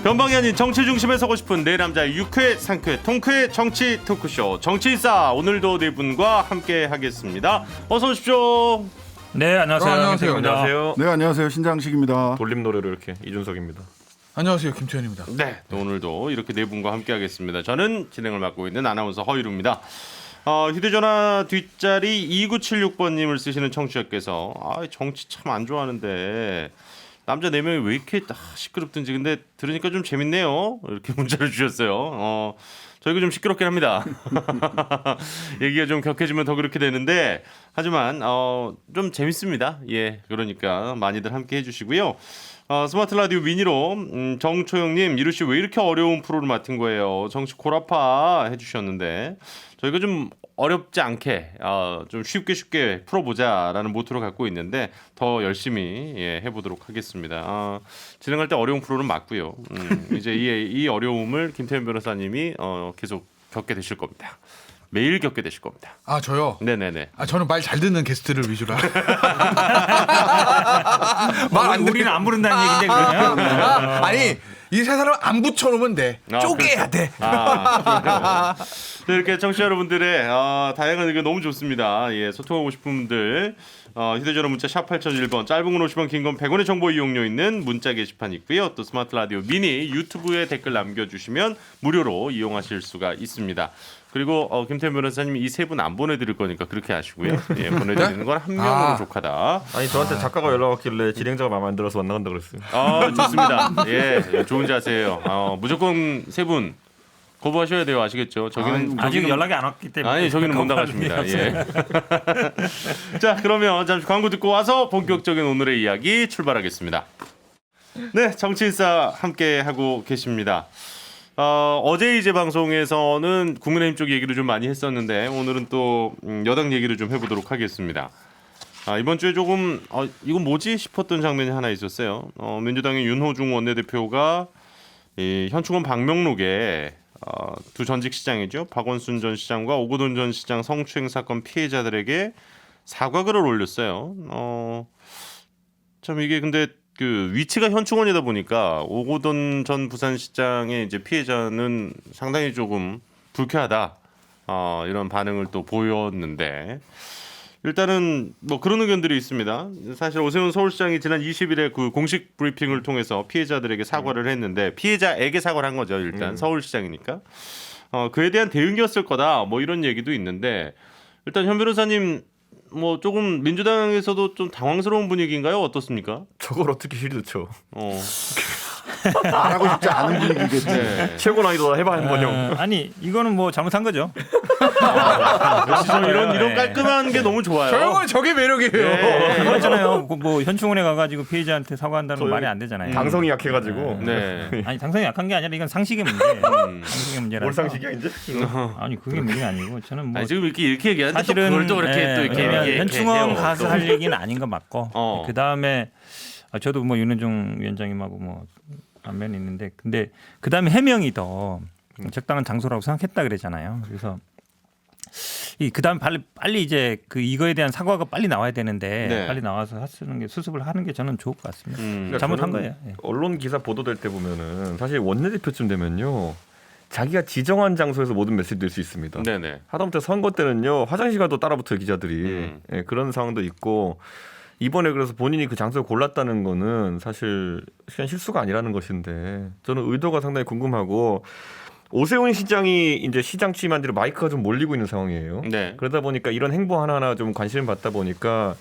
변방이 아닌 정치 중심에 서고 싶은 네 남자의 유쾌, 상쾌, 통쾌 정치 토크쇼 정치일사, 오늘도 네 분과 함께 하겠습니다. 어서 오십시오. 네, 안녕하세요. 안녕하세요. 안녕하세요. 네, 안녕하세요. 신장식입니다. 돌림 노래로 이렇게 이준석입니다. 안녕하세요. 김태현입니다. 네, 오늘도 이렇게 네 분과 함께 하겠습니다. 저는 진행을 맡고 있는 아나운서 허이루입니다. 휴대전화 뒷자리 2976번님을 쓰시는 청취자께서 정치 참 안 좋아하는데 남자 4명이 왜 이렇게 시끄럽든지 근데 들으니까 좀 재밌네요. 이렇게 문자를 주셨어요. 저희가 좀 시끄럽긴 합니다. 얘기가 좀 격해지면 더 그렇게 되는데 하지만 좀 재밌습니다. 예, 그러니까 많이들 함께 해주시고요. 스마트 라디오 미니로 정초영님, 이루씨 왜 이렇게 어려운 프로를 맡은 거예요? 정치 골아파 해주셨는데 저희가 좀 어렵지 않게 좀 쉽게 풀어보자라는 모토를 갖고 있는데 더 열심히 해보도록 하겠습니다. 진행할 때 어려운 프로는 맞고요. 이제 이 어려움을 김태현 변호사님이 계속 겪게 되실 겁니다. 매일 겪게 되실 겁니다. 아, 저요? 네네네. 저는 말 잘 듣는 게스트를 위주로. 우리는 안 부른다는 얘기인데 그러면. 아니, 이 세 사람 안 붙여놓으면 돼. 쪼개야 돼. 이렇게 청취자 여러분들의 다양한 의견 너무 좋습니다. 예, 소통하고 싶은 분들 휴대전화 문자 샵 8001번, 짧은 건 50원, 긴 건 100원의 정보 이용료 있는 문자 게시판 있고요. 또 스마트 라디오 미니 유튜브에 댓글 남겨주시면 무료로 이용하실 수가 있습니다. 그리고 김태현 변호사님이 이 세 분 안 보내드릴 거니까 그렇게 하시고요. 예, 보내드리는 건 한 명으로 족하다. 아니 저한테 작가가 연락 왔길래 진행자가 마음에 안 들어서 만나간다 그랬어요. 좋습니다. 예, 좋은 자세예요. 무조건 세 분 거부하셔야 돼요. 아시겠죠? 저기는 아직 연락이 안 왔기 때문에. 아니, 저기는 못 나가십니다. 예. 자, 그러면 잠시 광고 듣고 와서 본격적인 오늘의 이야기 출발하겠습니다. 네, 정치인사 함께 하고 계십니다. 어제 이제 방송에서는 국민의힘 쪽 얘기를 좀 많이 했었는데 오늘은 또 여당 얘기를 좀 해보도록 하겠습니다. 이번 주에 조금 이건 뭐지 싶었던 장면이 하나 있었어요. 민주당의 윤호중 원내대표가 이 현충원 방명록에 두 전직 시장이죠. 박원순 전 시장과 오거돈 전 시장 성추행 사건 피해자들에게 사과글을 올렸어요. 참 이게 근데 그 위치가 현충원이다 보니까 오거돈 전 부산시장의 이제 피해자는 상당히 조금 불쾌하다 이런 반응을 또 보였는데 일단은 뭐 그런 의견들이 있습니다. 사실 오세훈 서울시장이 지난 20일에 그 공식 브리핑을 통해서 피해자들에게 사과를 했는데 피해자에게 사과를 한 거죠. 일단 서울시장이니까 그에 대한 대응이었을 거다 뭐 이런 얘기도 있는데 일단 현 변호사님 뭐 조금 민주당에서도 좀 당황스러운 분위기인가요? 어떻습니까? 저걸 어떻게 힐드쳐? 말하고 싶지 않은 분위기겠지. 네. 최고 난이도다 해봐 한번 형. 아니 이거는 뭐 잘못한 거죠. 역시 저 이런 깔끔한 게 너무 좋아요. 저 형은 저게 매력이에요. 그렇잖아요. 뭐 현충원에 가가지고 피해자한테 사과한다는 건 말이 안 되잖아요. 당성이 약해가지고. 네. 아니 당성이 약한 게 아니라 이건 상식의 문제. 상식의 문제라서. 뭘 상식이야 이제? 아니 그게 문제가 아니고 저는 뭐 지금 이렇게 얘기하는데 사실은 그걸 또 이렇게 이렇게 현충원 해요. 가서 할 얘기는 아닌 거 맞고 그 다음에 저도 뭐 윤호중 위원장님하고 뭐 안면이 있는데 근데 그 다음에 해명이 더 적당한 장소라고 생각했다 그랬잖아요. 그래서 그 다음 빨리 이제 그 이거에 대한 사과가 빨리 나와야 되는데 네. 빨리 나와서 하는 게 수습을 하는 게 저는 좋을 것 같습니다. 그러니까 잘못한 저는 거예요. 예. 언론 기사 보도될 때 보면은 사실 원내대표쯤 되면요. 자기가 지정한 장소에서 모든 메시지 낼 수 있습니다. 네네. 하다못해 선거 때는요. 화장실 가도 따라붙어요 기자들이. 예, 그런 상황도 있고 이번에 그래서 본인이 그 장소를 골랐다는 거는 사실 그냥 실수가 아니라는 것인데 저는 의도가 상당히 궁금하고 오세훈 시장이 이제 시장 취임한 뒤로 마이크가 좀 몰리고 있는 상황이에요. 네. 그러다 보니까 이런 행보 하나하나 좀 관심을 받다 보니까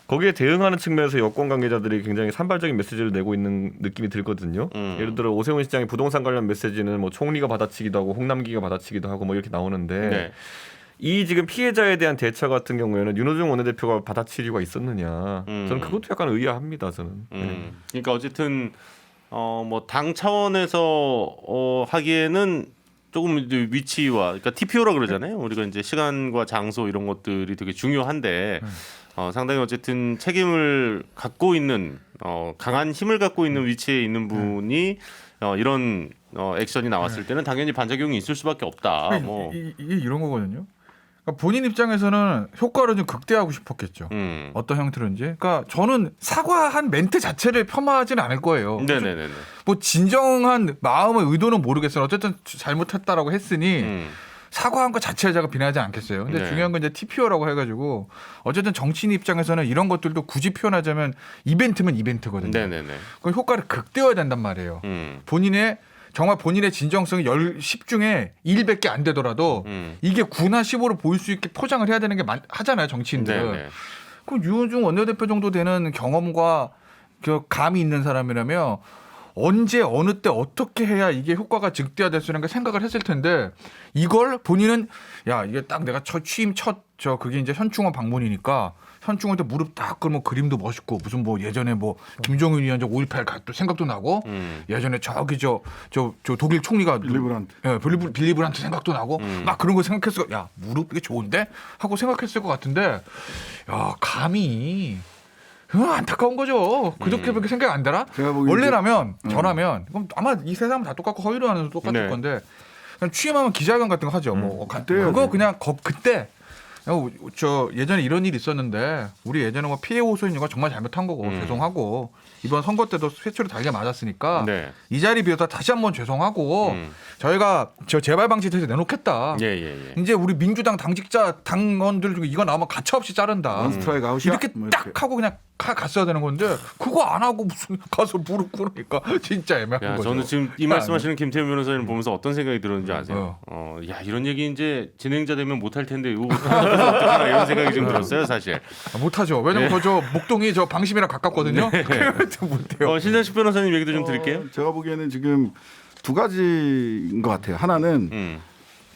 거기에 대응하는 측면에서 여권 관계자들이 굉장히 산발적인 메시지를 내고 있는 느낌이 들거든요. 예를 들어 오세훈 시장의 부동산 관련 메시지는 뭐 총리가 받아치기도 하고 홍남기가 받아치기도 하고 뭐 이렇게 나오는데 네. 이 지금 피해자에 대한 대처 같은 경우에는 윤호중 원내대표가 받아칠 이유가 있었느냐? 저는 그것도 약간 의아합니다. 저는. 그러니까 어쨌든 뭐 당 차원에서 하기에는 조금 이제 위치와 그러니까 TPO라 그러잖아요. 우리가 이제 시간과 장소 이런 것들이 되게 중요한데 상당히 어쨌든 책임을 갖고 있는 강한 힘을 갖고 있는 위치에 있는 분이 이런 액션이 나왔을 때는 당연히 반작용이 있을 수밖에 없다. 이게 이런 거거든요. 그러니까 본인 입장에서는 효과를 좀 극대화하고 싶었겠죠. 어떤 형태로인지. 그러니까 저는 사과한 멘트 자체를 폄하하지는 않을 거예요. 네네네. 뭐 진정한 마음의 의도는 모르겠어요. 어쨌든 잘못했다라고 했으니 사과한 것 자체를 제가 비난하지 않겠어요. 근데 네. 중요한 건 이제 TPO라고 해가지고 어쨌든 정치인 입장에서는 이런 것들도 굳이 표현하자면 이벤트면 이벤트거든요. 네네네. 그 효과를 극대화해야 된단 말이에요. 정말 본인의 진정성이 10 중에 1밖에 안 되더라도 이게 9나 15로 보일 수 있게 포장을 해야 되는 게 하잖아요, 정치인들은. 네네. 그럼 유호중 원내대표 정도 되는 경험과 그 감이 있는 사람이라면 언제 어느 때 어떻게 해야 이게 효과가 극대화될 수 있는 가 생각을 했을 텐데 이걸 본인은 야 이게 딱 내가 취임 첫 그게 이제 현충원 방문이니까 현충원한테 무릎 딱 꿇으면 그림도 멋있고 무슨 뭐 예전에 뭐 김정은 위원장 5.18 또 생각도 나고 예전에 저기 저 독일 총리가 빌리 브란트 생각도 나고 막 그런 거 생각했을 거 야 무릎 이게 좋은데 하고 생각했을 것 같은데 야 감히 안타까운 거죠. 그렇게밖에 생각 안 되나? 원래라면 저라면 그럼 아마 이 세상은 다 똑같고 허위로 하는 똑같을 네. 건데 그냥 취임하면 기자회견 같은 거 하죠. 뭐 그거 그냥 그때 저 예전에 이런 일이 있었는데 우리 예전에 뭐 피해 호소인 거 정말 잘못한 거고 죄송하고 이번 선거 때도 쇠초리 달게 맞았으니까 네. 이 자리 비해서 다시 한번 죄송하고 저희가 저 재발 방지대에서 내놓겠다. 예. 이제 우리 민주당 당직자 당원들 중에 이거 나오면 가차없이 자른다. 스트라이크 아웃이야? 이렇게 뭐 딱 하고 그냥 갔어야 되는 건데 그거 안 하고 무슨 가서 무릎 꿇으니까 진짜 애매한 야, 거죠. 저는 지금 이 말씀하시는 김태현 변호사님 보면서 어떤 생각이 들었는지 아세요? 야 이런 얘기 이제 진행자 되면 못할 텐데 이거 어떡하나 이런 생각이 좀 들었어요, 사실. 못하죠. 왜냐면 저 목동이 저 방심이랑 가깝거든요. 그래서 못해요. 신장식 변호사님 얘기도 좀 드릴게요. 제가 보기에는 지금 두 가지인 것 같아요. 하나는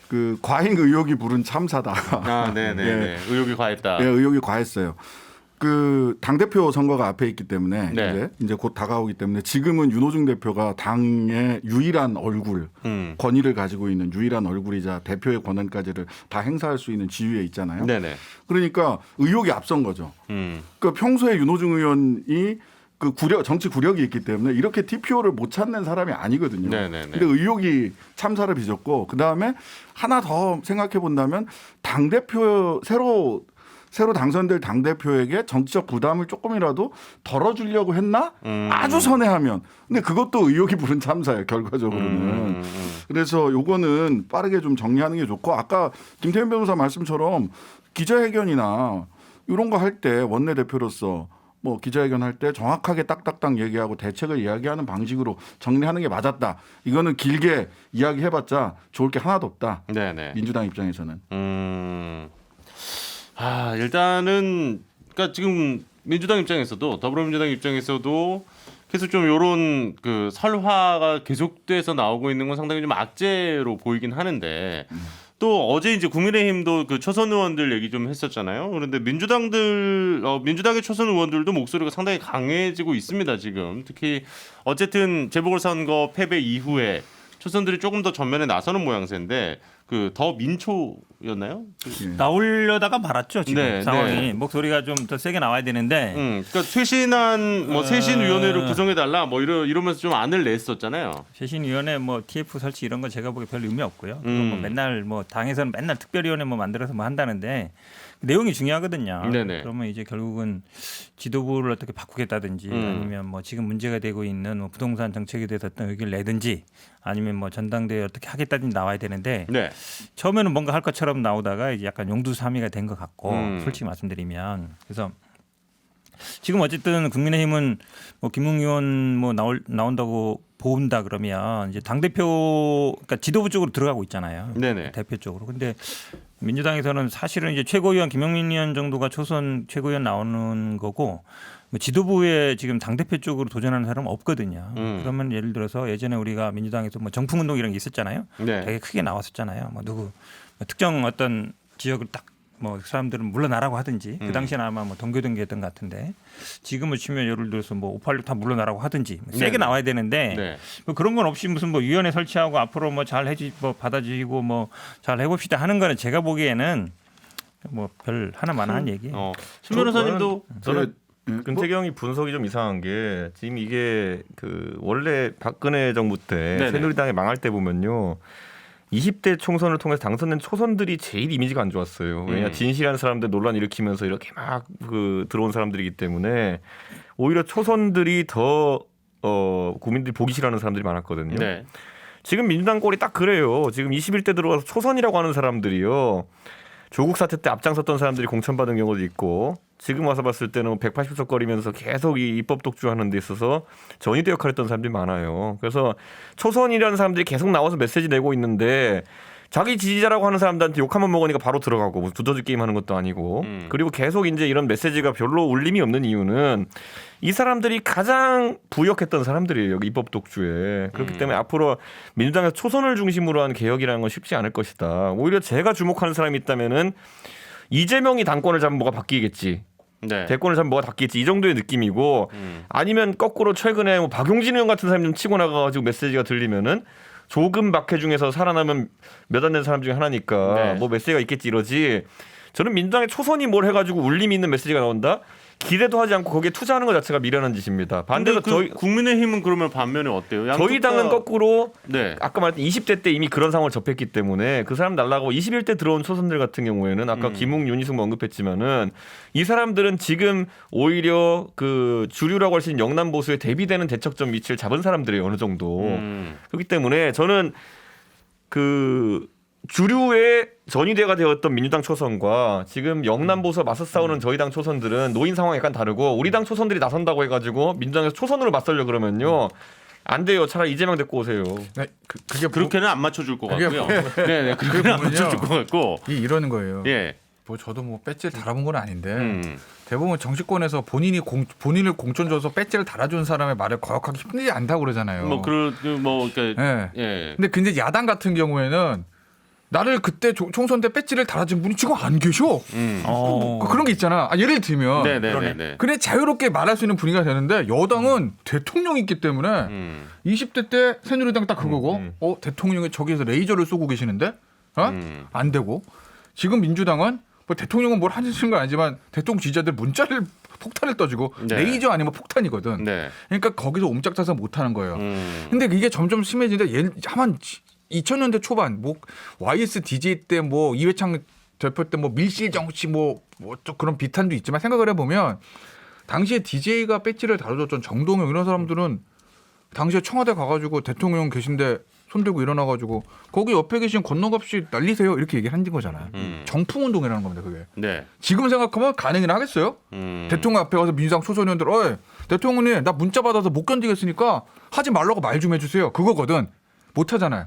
그 과잉 의혹이 부른 참사다. 아, 네네. 예. 의혹이 과했다. 네, 의혹이 과했어요. 그 당대표 선거가 앞에 있기 때문에 네. 이제 곧 다가오기 때문에 지금은 윤호중 대표가 당의 유일한 얼굴, 권위를 가지고 있는 유일한 얼굴이자 대표의 권한까지를 다 행사할 수 있는 지위에 있잖아요. 네네. 그러니까 의혹이 앞선 거죠. 그러니까 평소에 윤호중 의원이 그 정치 구력이 있기 때문에 이렇게 TPO를 못 찾는 사람이 아니거든요. 네네네. 근데 의혹이 참사를 빚었고 그 다음에 하나 더 생각해 본다면 당대표 새로 당선될 당대표에게 정치적 부담을 조금이라도 덜어주려고 했나? 아주 선회하면. 근데 그것도 의혹이 부른 참사예요, 결과적으로는. 그래서 요거는 빠르게 좀 정리하는 게 좋고 아까 김태현 변호사 말씀처럼 기자회견이나 이런 거 할 때 원내대표로서 뭐 기자회견 할 때 정확하게 딱딱딱 얘기하고 대책을 이야기하는 방식으로 정리하는 게 맞았다. 이거는 길게 이야기해봤자 좋을 게 하나도 없다. 네네. 민주당 입장에서는. 일단은 그러니까 지금 민주당 입장에서도 더불어민주당 입장에서도 계속 좀 이런 그 설화가 계속돼서 나오고 있는 건 상당히 좀 악재로 보이긴 하는데 또 어제 이제 국민의힘도 그 초선 의원들 얘기 좀 했었잖아요. 그런데 민주당의 초선 의원들도 목소리가 상당히 강해지고 있습니다. 지금 특히 어쨌든 재보궐선거 패배 이후에 초선들이 조금 더 전면에 나서는 모양새인데 그 더 민초였나요? 나오려다가 말았죠 지금 네, 상황이. 네. 목소리가 좀 더 세게 나와야 되는데 그러니까 쇄신한 뭐 쇄신위원회를 구성해 달라 뭐 이러면서 좀 안을 냈었잖아요. 쇄신위원회 뭐 TF 설치 이런 거 제가 보기에 별 의미 없고요. 뭐 맨날 뭐 당에서는 맨날 특별위원회 뭐 만들어서 뭐 한다는데 내용이 중요하거든요. 네네. 그러면 이제 결국은 지도부를 어떻게 바꾸겠다든지 아니면 뭐 지금 문제가 되고 있는 뭐 부동산 정책에 대해서 어떤 의견을 내든지 아니면 뭐 전당대회 어떻게 하겠다든지 나와야 되는데 네. 처음에는 뭔가 할 것처럼 나오다가 이제 약간 용두사미가 된 것 같고 솔직히 말씀드리면 그래서 지금 어쨌든 국민의힘은 뭐 김웅 의원 뭐 나온다고 본다 그러면 이제 당 대표 그러니까 지도부 쪽으로 들어가고 있잖아요. 네네. 대표 쪽으로. 근데 민주당에서는 사실은 이제 최고위원 김영민 의원 정도가 초선 최고위원 나오는 거고 뭐 지도부에 지금 당 대표 쪽으로 도전하는 사람은 없거든요. 그러면 예를 들어서 예전에 우리가 민주당에서 뭐 정풍운동 이런 게 있었잖아요. 네. 되게 크게 나왔었잖아요. 뭐 누구 뭐 특정 어떤 지역을 딱 뭐 사람들은 물러나라고 하든지 그 당시에는 아마 뭐 동교동계였던 것 같은데 지금을 치면 예를 들어서 뭐 586 다 물러나라고 하든지 세게 네. 나와야 되는데 네. 뭐 그런 건 없이 무슨 뭐 위원회 설치하고 앞으로 뭐 잘 뭐 받아주시고 뭐 잘 해봅시다 하는 거는 제가 보기에는 뭐 별 하나만한 얘기. 신 변호사님도 저는 금태경이 분석이 좀 이상한 게 지금 이게 그 원래 박근혜 정부 때 네네. 새누리당이 망할 때 보면요. 20대 총선을 통해서 당선된 초선들이 제일 이미지가 안 좋았어요. 왜냐 진실한 사람들 논란 일으키면서 이렇게 막 그 들어온 사람들이기 때문에 오히려 초선들이 더 국민들이 보기 싫어하는 사람들이 많았거든요. 네. 지금 민주당 꼴이 딱 그래요. 지금 21대 들어와서 초선이라고 하는 사람들이요. 조국 사태 때 앞장섰던 사람들이 공천받은 경우도 있고 지금 와서 봤을 때는 180석 거리면서 계속 이 입법 독주하는 데 있어서 전위대 역할을 했던 사람들이 많아요. 그래서 초선이라는 사람들이 계속 나와서 메시지 내고 있는데 자기 지지자라고 하는 사람들한테 욕 한번 먹으니까 바로 들어가고 뭐 두더지 게임 하는 것도 아니고 그리고 계속 이제 이런 메시지가 별로 울림이 없는 이유는 이 사람들이 가장 부역했던 사람들이에요. 입법 독주에. 그렇기 때문에 앞으로 민주당에서 초선을 중심으로 한 개혁이라는 건 쉽지 않을 것이다. 오히려 제가 주목하는 사람이 있다면은 이재명이 당권을 잡으면 뭐가 바뀌겠지. 네. 대권을 잡으면 뭐가 바뀌겠지. 이 정도의 느낌이고 아니면 거꾸로 최근에 뭐 박용진 의원 같은 사람이 좀 치고 나가가지고 메시지가 들리면은 조금 박해 중에서 살아남은 몇 안 된 사람 중에 하나니까 네. 뭐 메시지가 있겠지 이러지. 저는 민주당의 초선이 뭘 해가지고 울림이 있는 메시지가 나온다. 기대도 하지 않고 거기에 투자하는 것 자체가 미련한 짓입니다. 반대로 반대로 국민의힘은 그러면 반면에 어때요? 저희 당은 거꾸로 네. 아까 말했던 20대 때 이미 그런 상황을 접했기 때문에 그 사람 날라가고 21대 들어온 초선들 같은 경우에는 아까 김웅, 윤희숙 뭐 언급했지만은 이 사람들은 지금 오히려 그 주류라고 할 수 있는 영남 보수에 대비되는 대척점 위치를 잡은 사람들이에요. 어느 정도. 그렇기 때문에 저는 그 주류의 전위대가 되었던 민주당 초선과 지금 영남 보수와 맞서 싸우는 저희 당 초선들은 노인 상황이 약간 다르고 우리 당 초선들이 나선다고 해가지고 민주당에서 초선으로 맞서려 그러면요 안 돼요. 차라리 이재명 데리고 오세요. 네, 그게 그렇게는 안 맞춰줄 것 그게 같고요. 네네 그렇게는 안 보면요. 맞춰줄 것 같고. 이러는 거예요. 예. 뭐 저도 뭐 배지를 달아본 건 아닌데 대부분 정치권에서 본인을 공천 줘서 배지를 달아준 사람의 말을 거역하기 힘들지 않다고 그러잖아요. 그러니까 예. 근데 야당 같은 경우에는 나를 그때 총선 때 배지를 달아준 분이 지금 안 계셔. 그런 게 있잖아. 예를 들면 네네네. 그래 자유롭게 말할 수 있는 분위기가 되는데 여당은 대통령이 있기 때문에 20대 때 새누리당 딱 그거고 대통령이 저기에서 레이저를 쏘고 계시는데 안 되고 지금 민주당은 뭐 대통령은 뭘 하시는 건 아니지만 대통령 지지자들 문자를 폭탄을 떠주고 네. 레이저 아니면 폭탄이거든. 네. 그러니까 거기서 옴짝달싹 못하는 거예요. 근데 이게 점점 심해지는데 한 2000년대 초반 뭐 YS DJ 때 뭐 이회창 대표 때 뭐 밀실 정치 뭐 또 그런 비탄도 있지만 생각을 해보면 당시에 DJ가 배지를 다뤄줬던 정동영 이런 사람들은 당시에 청와대 가가지고 대통령 계신데 손들고 일어나가지고 거기 옆에 계신 권노갑씨 날리세요 이렇게 얘기한 거잖아요. 정풍운동이라는 겁니다 그게. 네. 지금 생각하면 가능이나 하겠어요? 대통령 앞에 가서 민주당 소소위원들 대통령님 나 문자 받아서 못 견디겠으니까 하지 말라고 말 좀 해주세요. 그거거든. 못 하잖아요.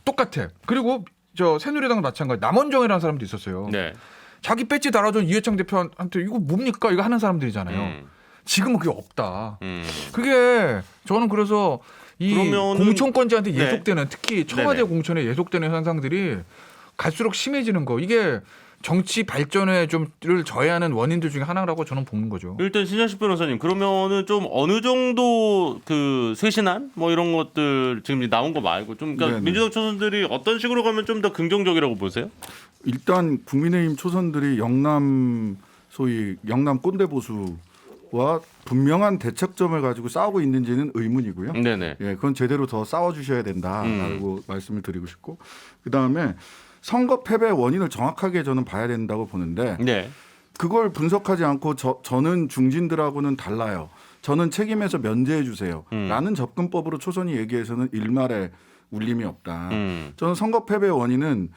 똑같아. 그리고 저 새누리당도 마찬가지. 남원정이라는 사람도 있었어요. 네. 자기 배지 달아준 이회창 대표한테 이거 뭡니까? 이거 하는 사람들이잖아요. 지금은 그게 없다. 그게 저는 그래서 이 그러면은 공천권자한테 네. 예속되는 특히 청와대 네네. 공천에 예속되는 현상들이 갈수록 심해지는 거. 이게 정치 발전에 좀를 저해하는 원인들 중에 하나라고 저는 보는 거죠. 일단 신현식 변호사님 그러면은 좀 어느 정도 그 쇄신안 뭐 이런 것들 지금 나온 거 말고 좀 그러니까 네네. 민주당 초선들이 어떤 식으로 가면 좀 더 긍정적이라고 보세요? 일단 국민의힘 초선들이 소위 영남 꼰대 보수와 분명한 대척점을 가지고 싸우고 있는지는 의문이고요. 네네. 예, 그건 제대로 더 싸워주셔야 된다라고 말씀을 드리고 싶고 그 다음에 선거 패배 원인을 정확하게 저는 봐야 된다고 보는데 네. 그걸 분석하지 않고 저는 중진들하고는 달라요. 저는 책임에서 면제해 주세요. 라는 접근법으로 초선이 얘기해서는 일말의 울림이 없다. 저는 선거 패배 원인은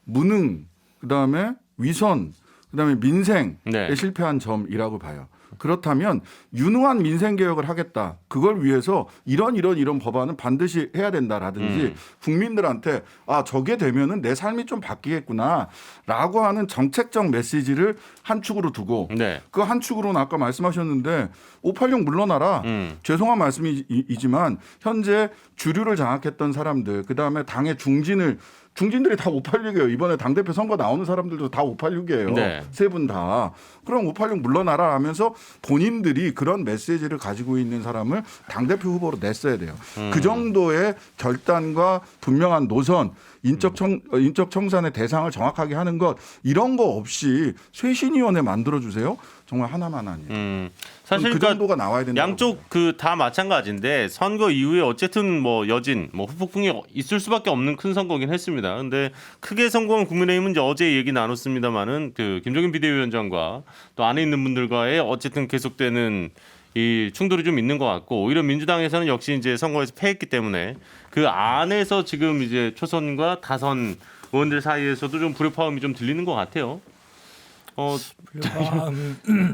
무능, 그다음에 위선, 그다음에 민생에 네. 실패한 점이라고 봐요. 그렇다면 유능한 민생 개혁을 하겠다. 그걸 위해서 이런 법안은 반드시 해야 된다라든지 국민들한테 저게 되면은 내 삶이 좀 바뀌겠구나라고 하는 정책적 메시지를 한 축으로 두고 네. 그 한 축으로는 아까 말씀하셨는데 586 물러나라. 죄송한 말씀이지만 현재 주류를 장악했던 사람들 그다음에 당의 중진들이 다 586이에요. 이번에 당대표 선거 나오는 사람들도 다 586이에요. 네. 세 분 다. 그럼 586 물러나라 하면서 본인들이 그런 메시지를 가지고 있는 사람을 당대표 후보로 냈어야 돼요. 그 정도의 결단과 분명한 노선 인적 청산의 대상을 정확하게 하는 것 이런 거 없이 쇄신위원회 만들어 주세요. 정말 하나만 아니에요. 사실 그 정도가 나와야 된다. 양쪽 그 다 마찬가지인데 선거 이후에 어쨌든 뭐 여진 뭐 후폭풍이 있을 수밖에 없는 큰 선거긴 했습니다. 근데 크게 성공한 국민의힘은 이제 어제 얘기 나눴습니다만은 그 김종인 비대위원장과 또 안에 있는 분들과의 어쨌든 계속되는 이 충돌이 좀 있는 것 같고 오히려 민주당에서는 역시 이제 선거에서 패했기 때문에 그 안에서 지금 이제 초선과 다선 의원들 사이에서도 좀 불협화음이 좀 들리는 것 같아요.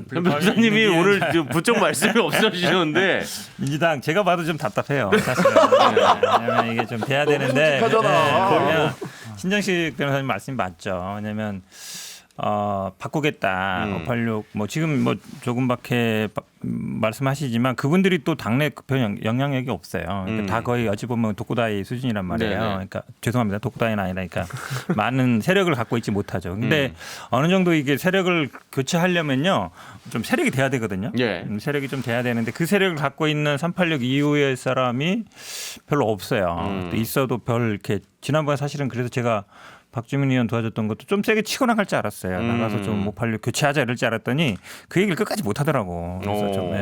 변호사님이 오늘 좀 부쩍 말씀이 없어지셨는데 민주당 제가 봐도 좀 답답해요. 사실은. 왜냐하면 이게 좀 돼야 되는데 보면 신정식 변호사님 말씀이 맞죠. 왜냐하면 바꾸겠다. 586 뭐 지금 뭐 조금밖에 말씀하시지만 그분들이 또 당내 별 영향력이 없어요. 그러니까 다 거의 어찌 보면 독고다이 수준이란 말이에요. 네네. 그러니까 죄송합니다. 독고다이는 아니라 그러니까 많은 세력을 갖고 있지 못하죠. 근데 어느 정도 이게 세력을 교체하려면요. 좀 세력이 돼야 되거든요. 예. 세력이 좀 돼야 되는데 그 세력을 갖고 있는 386 이후의 사람이 별로 없어요. 또 있어도 별 이렇게 지난번에 사실은 그래서 제가 박주민 의원 도와줬던 것도 좀 세게 치고 나갈 줄 알았어요. 나가서 좀 586 교체하자 이럴 줄 알았더니 그 얘기를 끝까지 못 하더라고. 그래서 좀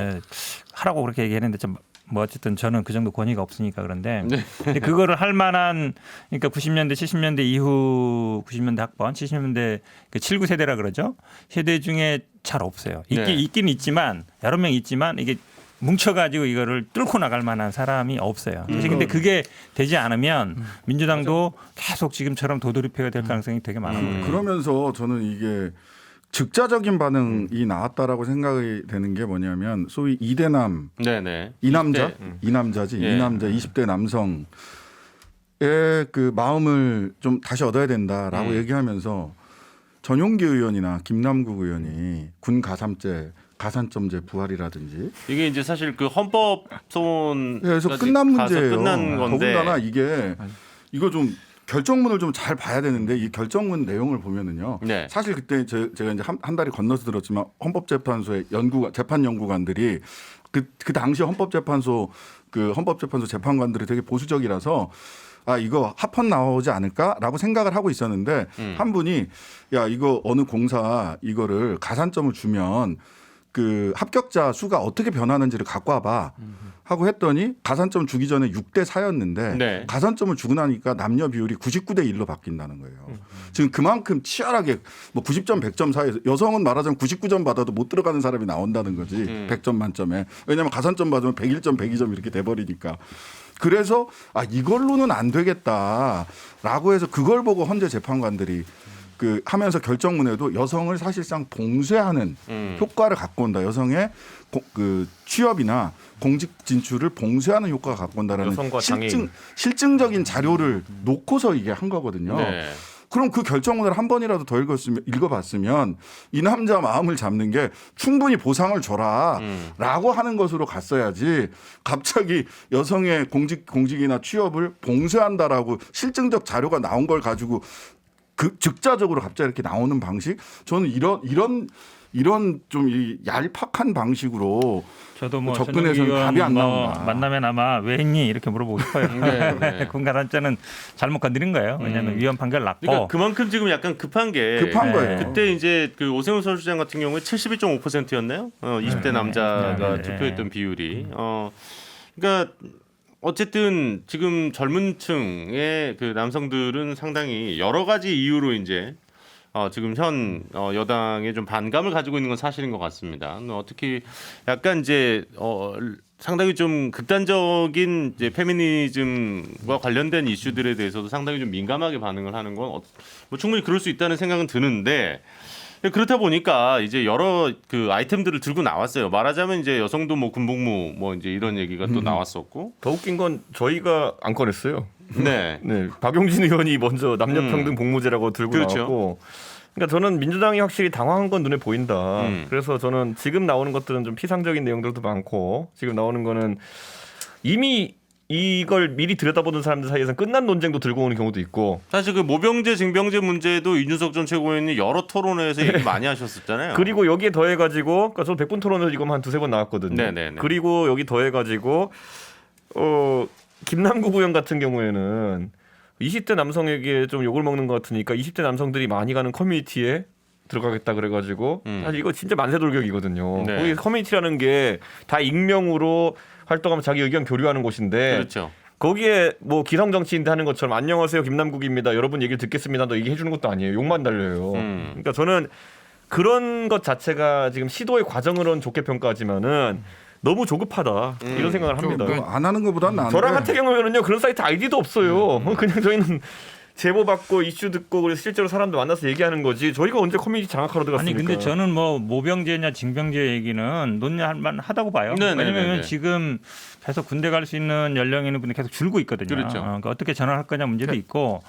하라고 그렇게 얘기했는데 좀 뭐 어쨌든 저는 그 정도 권위가 없으니까 그런데 근데 그거를 할 만한 그러니까 90년대 70년대 이후 90년대 학번 70년대 그 7, 9세대라 그러죠. 세대 중에 잘 없어요. 있긴 있지만 여러 명 있지만 이게 뭉쳐가지고 이거를 뚫고 나갈 만한 사람이 없어요. 사실 근데 그게 되지 않으면 민주당도 계속 지금처럼 도돌이표가 될 가능성이 되게 많아요. 그러면서 저는 이게 즉자적인 반응이 나왔다라고 생각이 되는 게 뭐냐면 소위 이대남, 네네. 이남자, 20대. 이남자지, 예. 이남자 20대 남성의 그 마음을 좀 다시 얻어야 된다라고 얘기하면서 전용기 의원이나 김남국 의원이 군 가산점제 부활이라든지 이게 이제 사실 그 헌법 소원 그래서 끝난 문제예요. 끝난 건데 더군다나 이거 좀 결정문을 좀 잘 봐야 되는데 이 결정문 내용을 보면은요. 네. 사실 그때 제가 이제 한 달이 건너서 들었지만 헌법재판소의 재판 연구관들이 그 당시 헌법재판소 재판관들이 되게 보수적이라서 이거 합헌 나오지 않을까라고 생각을 하고 있었는데 한 분이 야 이거 어느 공사 이거를 가산점을 주면 그 합격자 수가 어떻게 변하는지를 갖고 와봐 하고 했더니 가산점 주기 전에 6대 4였는데 네. 가산점을 주고 나니까 남녀 비율이 99대 1로 바뀐다는 거예요. 지금 그만큼 치열하게 뭐 90점 100점 사이에서 여성은 말하자면 99점 받아도 못 들어가는 사람이 나온다는 거지 100점 만점에. 왜냐하면 가산점 받으면 101점 102점 이렇게 돼버리니까. 그래서 이걸로는 안 되겠다라고 해서 그걸 보고 헌재 재판관들이 하면서 결정문에도 여성을 사실상 봉쇄하는 효과를 갖고 온다. 여성의 그 취업이나 공직 진출을 봉쇄하는 효과가 갖고 온다라는 실증적인 자료를 놓고서 이게 한 거거든요. 네. 그럼 그 결정문을 한 번이라도 더 읽어봤으면 이 남자 마음을 잡는 게 충분히 보상을 줘라라고 하는 것으로 갔어야지 갑자기 여성의 공직이나 취업을 봉쇄한다라고 실증적 자료가 나온 걸 가지고 즉자적으로 갑자기 이렇게 나오는 방식 저는 이런 좀 이 얄팍한 방식으로 저도 뭐 접근해서는 답이 안 나온다. 만나면 아마 왜 했니 이렇게 물어보고 싶어요. 네. 군 가산점은 잘못 건드린 거예요. 왜냐하면 위헌 판결 났고. 그러니까 그만큼 지금 약간 급한 거예요. 그때 이제 그 오세훈 서울시장 같은 경우에 71.5%였나요? 20대 남자가 투표했던 비율이. 그러니까 어쨌든 지금 젊은 층의 그 남성들은 상당히 여러 가지 이유로 이제 지금 현 여당에 좀 반감을 가지고 있는 건 사실인 것 같습니다. 특히 약간 이제 상당히 좀 극단적인 이제 페미니즘과 관련된 이슈들에 대해서도 상당히 좀 민감하게 반응을 하는 건 뭐 충분히 그럴 수 있다는 생각은 드는데 그렇다 보니까 이제 여러 그 아이템들을 들고 나왔어요. 말하자면 이제 여성도 뭐 군복무 뭐 이제 이런 얘기가 또 나왔었고. 더 웃긴 건 저희가 안 꺼냈어요. 네. 네. 박용진 의원이 먼저 남녀평등 복무제라고 들고 그렇죠. 나왔고. 그러니까 저는 민주당이 확실히 당황한 건 눈에 보인다. 그래서 저는 지금 나오는 것들은 좀 피상적인 내용들도 많고 지금 나오는 거는 이미 이걸 미리 들여다보는 사람들 사이에서는 끝난 논쟁도 들고 오는 경우도 있고 사실 그 모병제 징병제 문제도 이준석 전 최고위원이 여러 토론회에서 얘기 많이 하셨었잖아요. 그리고 여기에 더해가지고 그러니까 저 100분 토론에서 이거 한 두세 번 나왔거든요. 네네네. 그리고 여기 더해가지고 김남국 의원 같은 경우에는 20대 남성에게 좀 욕을 먹는 것 같으니까 20대 남성들이 많이 가는 커뮤니티에 들어가겠다 그래가지고 사실 이거 진짜 만세돌격이거든요. 네. 거기 커뮤니티라는 게 다 익명으로 활동하면 자기 의견 교류하는 곳인데 그렇죠. 거기에 뭐 기성 정치인들 하는 것처럼 안녕하세요 김남국입니다. 여러분 얘기를 듣겠습니다. 너 얘기해 주는 것도 아니에요. 욕만 달려요. 그러니까 저는 그런 것 자체가 지금 시도의 과정으로는 좋게 평가하지만은 너무 조급하다 이런 생각을 합니다. 안 하는 것보다는 나은데. 저랑 하태경 의원은요 그런 사이트 아이디도 없어요. 그냥 저희는 제보 받고 이슈 듣고 그래서 실제로 사람들 만나서 얘기하는 거지. 저희가 언제 커뮤니티 장악하러 들어갔습니까? 아니 근데 저는 뭐 모병제냐 징병제 얘기는 논의할 만하다고 봐요. 왜냐면 지금 계속 군대 갈 수 있는 연령 있는 분이 계속 줄고 있거든요. 그렇죠. 그러니까 어떻게 전환할 거냐 문제도 있고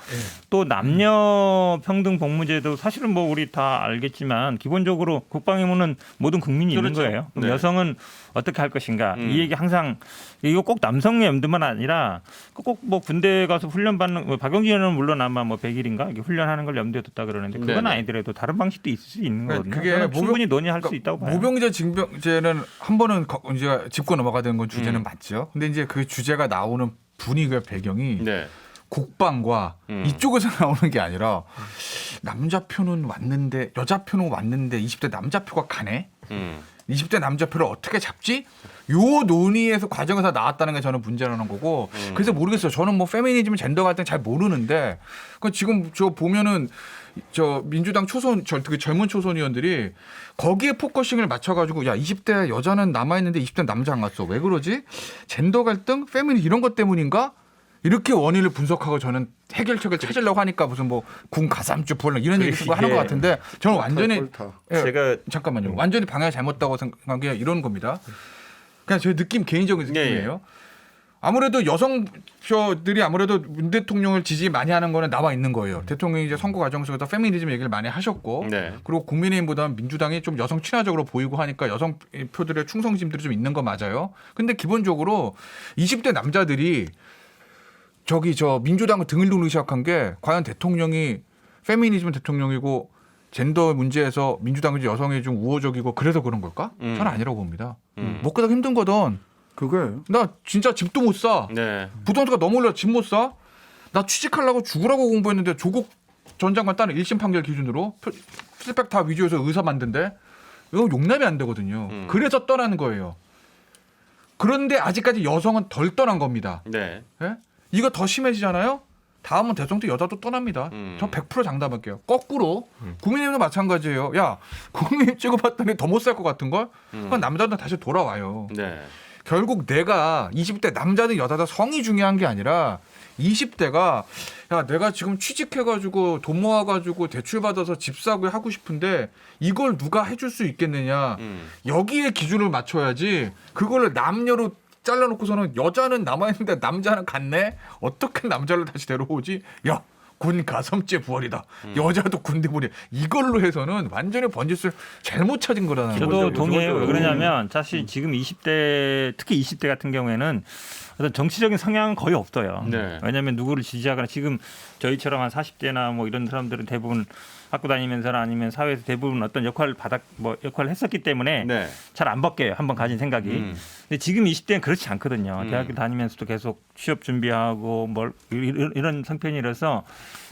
또 남녀 평등 복무제도 사실은 뭐 우리 다 알겠지만 기본적으로 국방의무는 모든 국민이 그렇죠. 있는 거예요. 그럼 네. 여성은 어떻게 할 것인가 이 얘기 항상 이거 꼭 남성의 염두만 아니라 꼭 뭐 군대 가서 훈련 받는 뭐 박용진 의원은 물론 아마 뭐 100일인가 이렇게 훈련하는 걸 염두에 뒀다 그러는데 그건 네네. 아니더라도 다른 방식도 있을 수 있는 거거든요. 그게 저는 모병- 충분히 논의할 수 있다고 봐요. 모병제 징병제는 한 번은 이제 짚고 넘어가야 되는 건 주제는 맞죠. 근데 이제 그 주제가 나오는 분위기와 배경이 네. 국방과 이쪽에서 나오는 게 아니라 남자표는 왔는데 여자표는 왔는데 20대 남자표가 가네. 20대 남자표를 어떻게 잡지? 요 논의에서 과정에서 나왔다는 게 저는 문제라는 거고 그래서 모르겠어요. 저는 뭐 페미니즘 젠더 갈등 잘 모르는데 그 지금 저 보면은 저 민주당 초선 그 젊은 초선 의원들이 거기에 포커싱을 맞춰가지고 야 20대 여자는 남아 있는데 20대 남자 안 갔어. 왜 그러지? 젠더 갈등, 페미니즘 이런 것 때문인가? 이렇게 원인을 분석하고 저는 해결책을 찾으려고 하니까 무슨 뭐 군 가삼주 부활 이런 얘기 쓰고 하는 것 같은데 저는 완전히 옳다. 예, 제가 잠깐만요. 완전히 방향이 잘못다고 생각해 이런 겁니다. 그냥 제 느낌 개인적인 느낌이에요. 아무래도 여성들이 아무래도 문 대통령을 지지 많이 하는 거는 나와 있는 거예요. 대통령이 이제 선거 과정 속에서 페미니즘 얘기를 많이 하셨고 네. 그리고 국민의힘보다는 민주당이 좀 여성 친화적으로 보이고 하니까 여성 표들의 충성심들이 좀 있는 거 맞아요. 근데 기본적으로 20대 남자들이 저기 저 민주당을 등을 돌리기 시작한 게 과연 대통령이 페미니즘 대통령이고 젠더 문제에서 민주당이 여성이 좀 우호적이고 그래서 그런 걸까? 저는 아니라고 봅니다. 먹고 살기 힘든 거든. 그거예요. 나 진짜 집도 못 사. 네. 부동산가 너무 올라 집 못 사. 나 취직하려고 죽으라고 공부했는데 조국 전 장관 따는 1심 판결 기준으로 필백 다 위조해서 의사 만든데 이거 용납이 안 되거든요. 그래서 떠나는 거예요. 그런데 아직까지 여성은 덜 떠난 겁니다. 네. 예? 이거 더 심해지잖아요. 다음은 대통령 때 여자도 떠납니다. 저 100% 장담할게요. 거꾸로 국민의힘도 마찬가지예요. 야 국민의힘 찍어봤더니 더 못 살 것 같은 걸? 그건 남자도 다시 돌아와요. 네. 결국 내가 20대 남자든 여자든 성이 중요한 게 아니라 20대가 야 내가 지금 취직해가지고 돈 모아가지고 대출 받아서 집 사고 하고 싶은데 이걸 누가 해줄 수 있겠느냐 여기에 기준을 맞춰야지 그걸 남녀로 잘라놓고서는 여자는 남아있는데 남자는 갔네 어떻게 남자를 다시 데려오지 야 군 가섬죄 부활이다 여자도 군대 부활이 이걸로 해서는 완전히 번짓을 잘못 찾은 거라는 저도 거죠. 동의해요. 왜 그러냐면 사실 지금 20대 특히 20대 같은 경우에는 어떤 정치적인 성향은 거의 없어요. 네. 왜냐하면 누구를 지지하거나 지금 저희처럼 한 40대나 뭐 이런 사람들은 대부분 학교 다니면서나 아니면 사회에서 대부분 어떤 역할을 역할을 했었기 때문에 네. 잘 안 바뀌어요. 한번 가진 생각이. 근데 지금 20대는 그렇지 않거든요. 대학교 다니면서도 계속 취업 준비하고 뭘 이런 성편이라서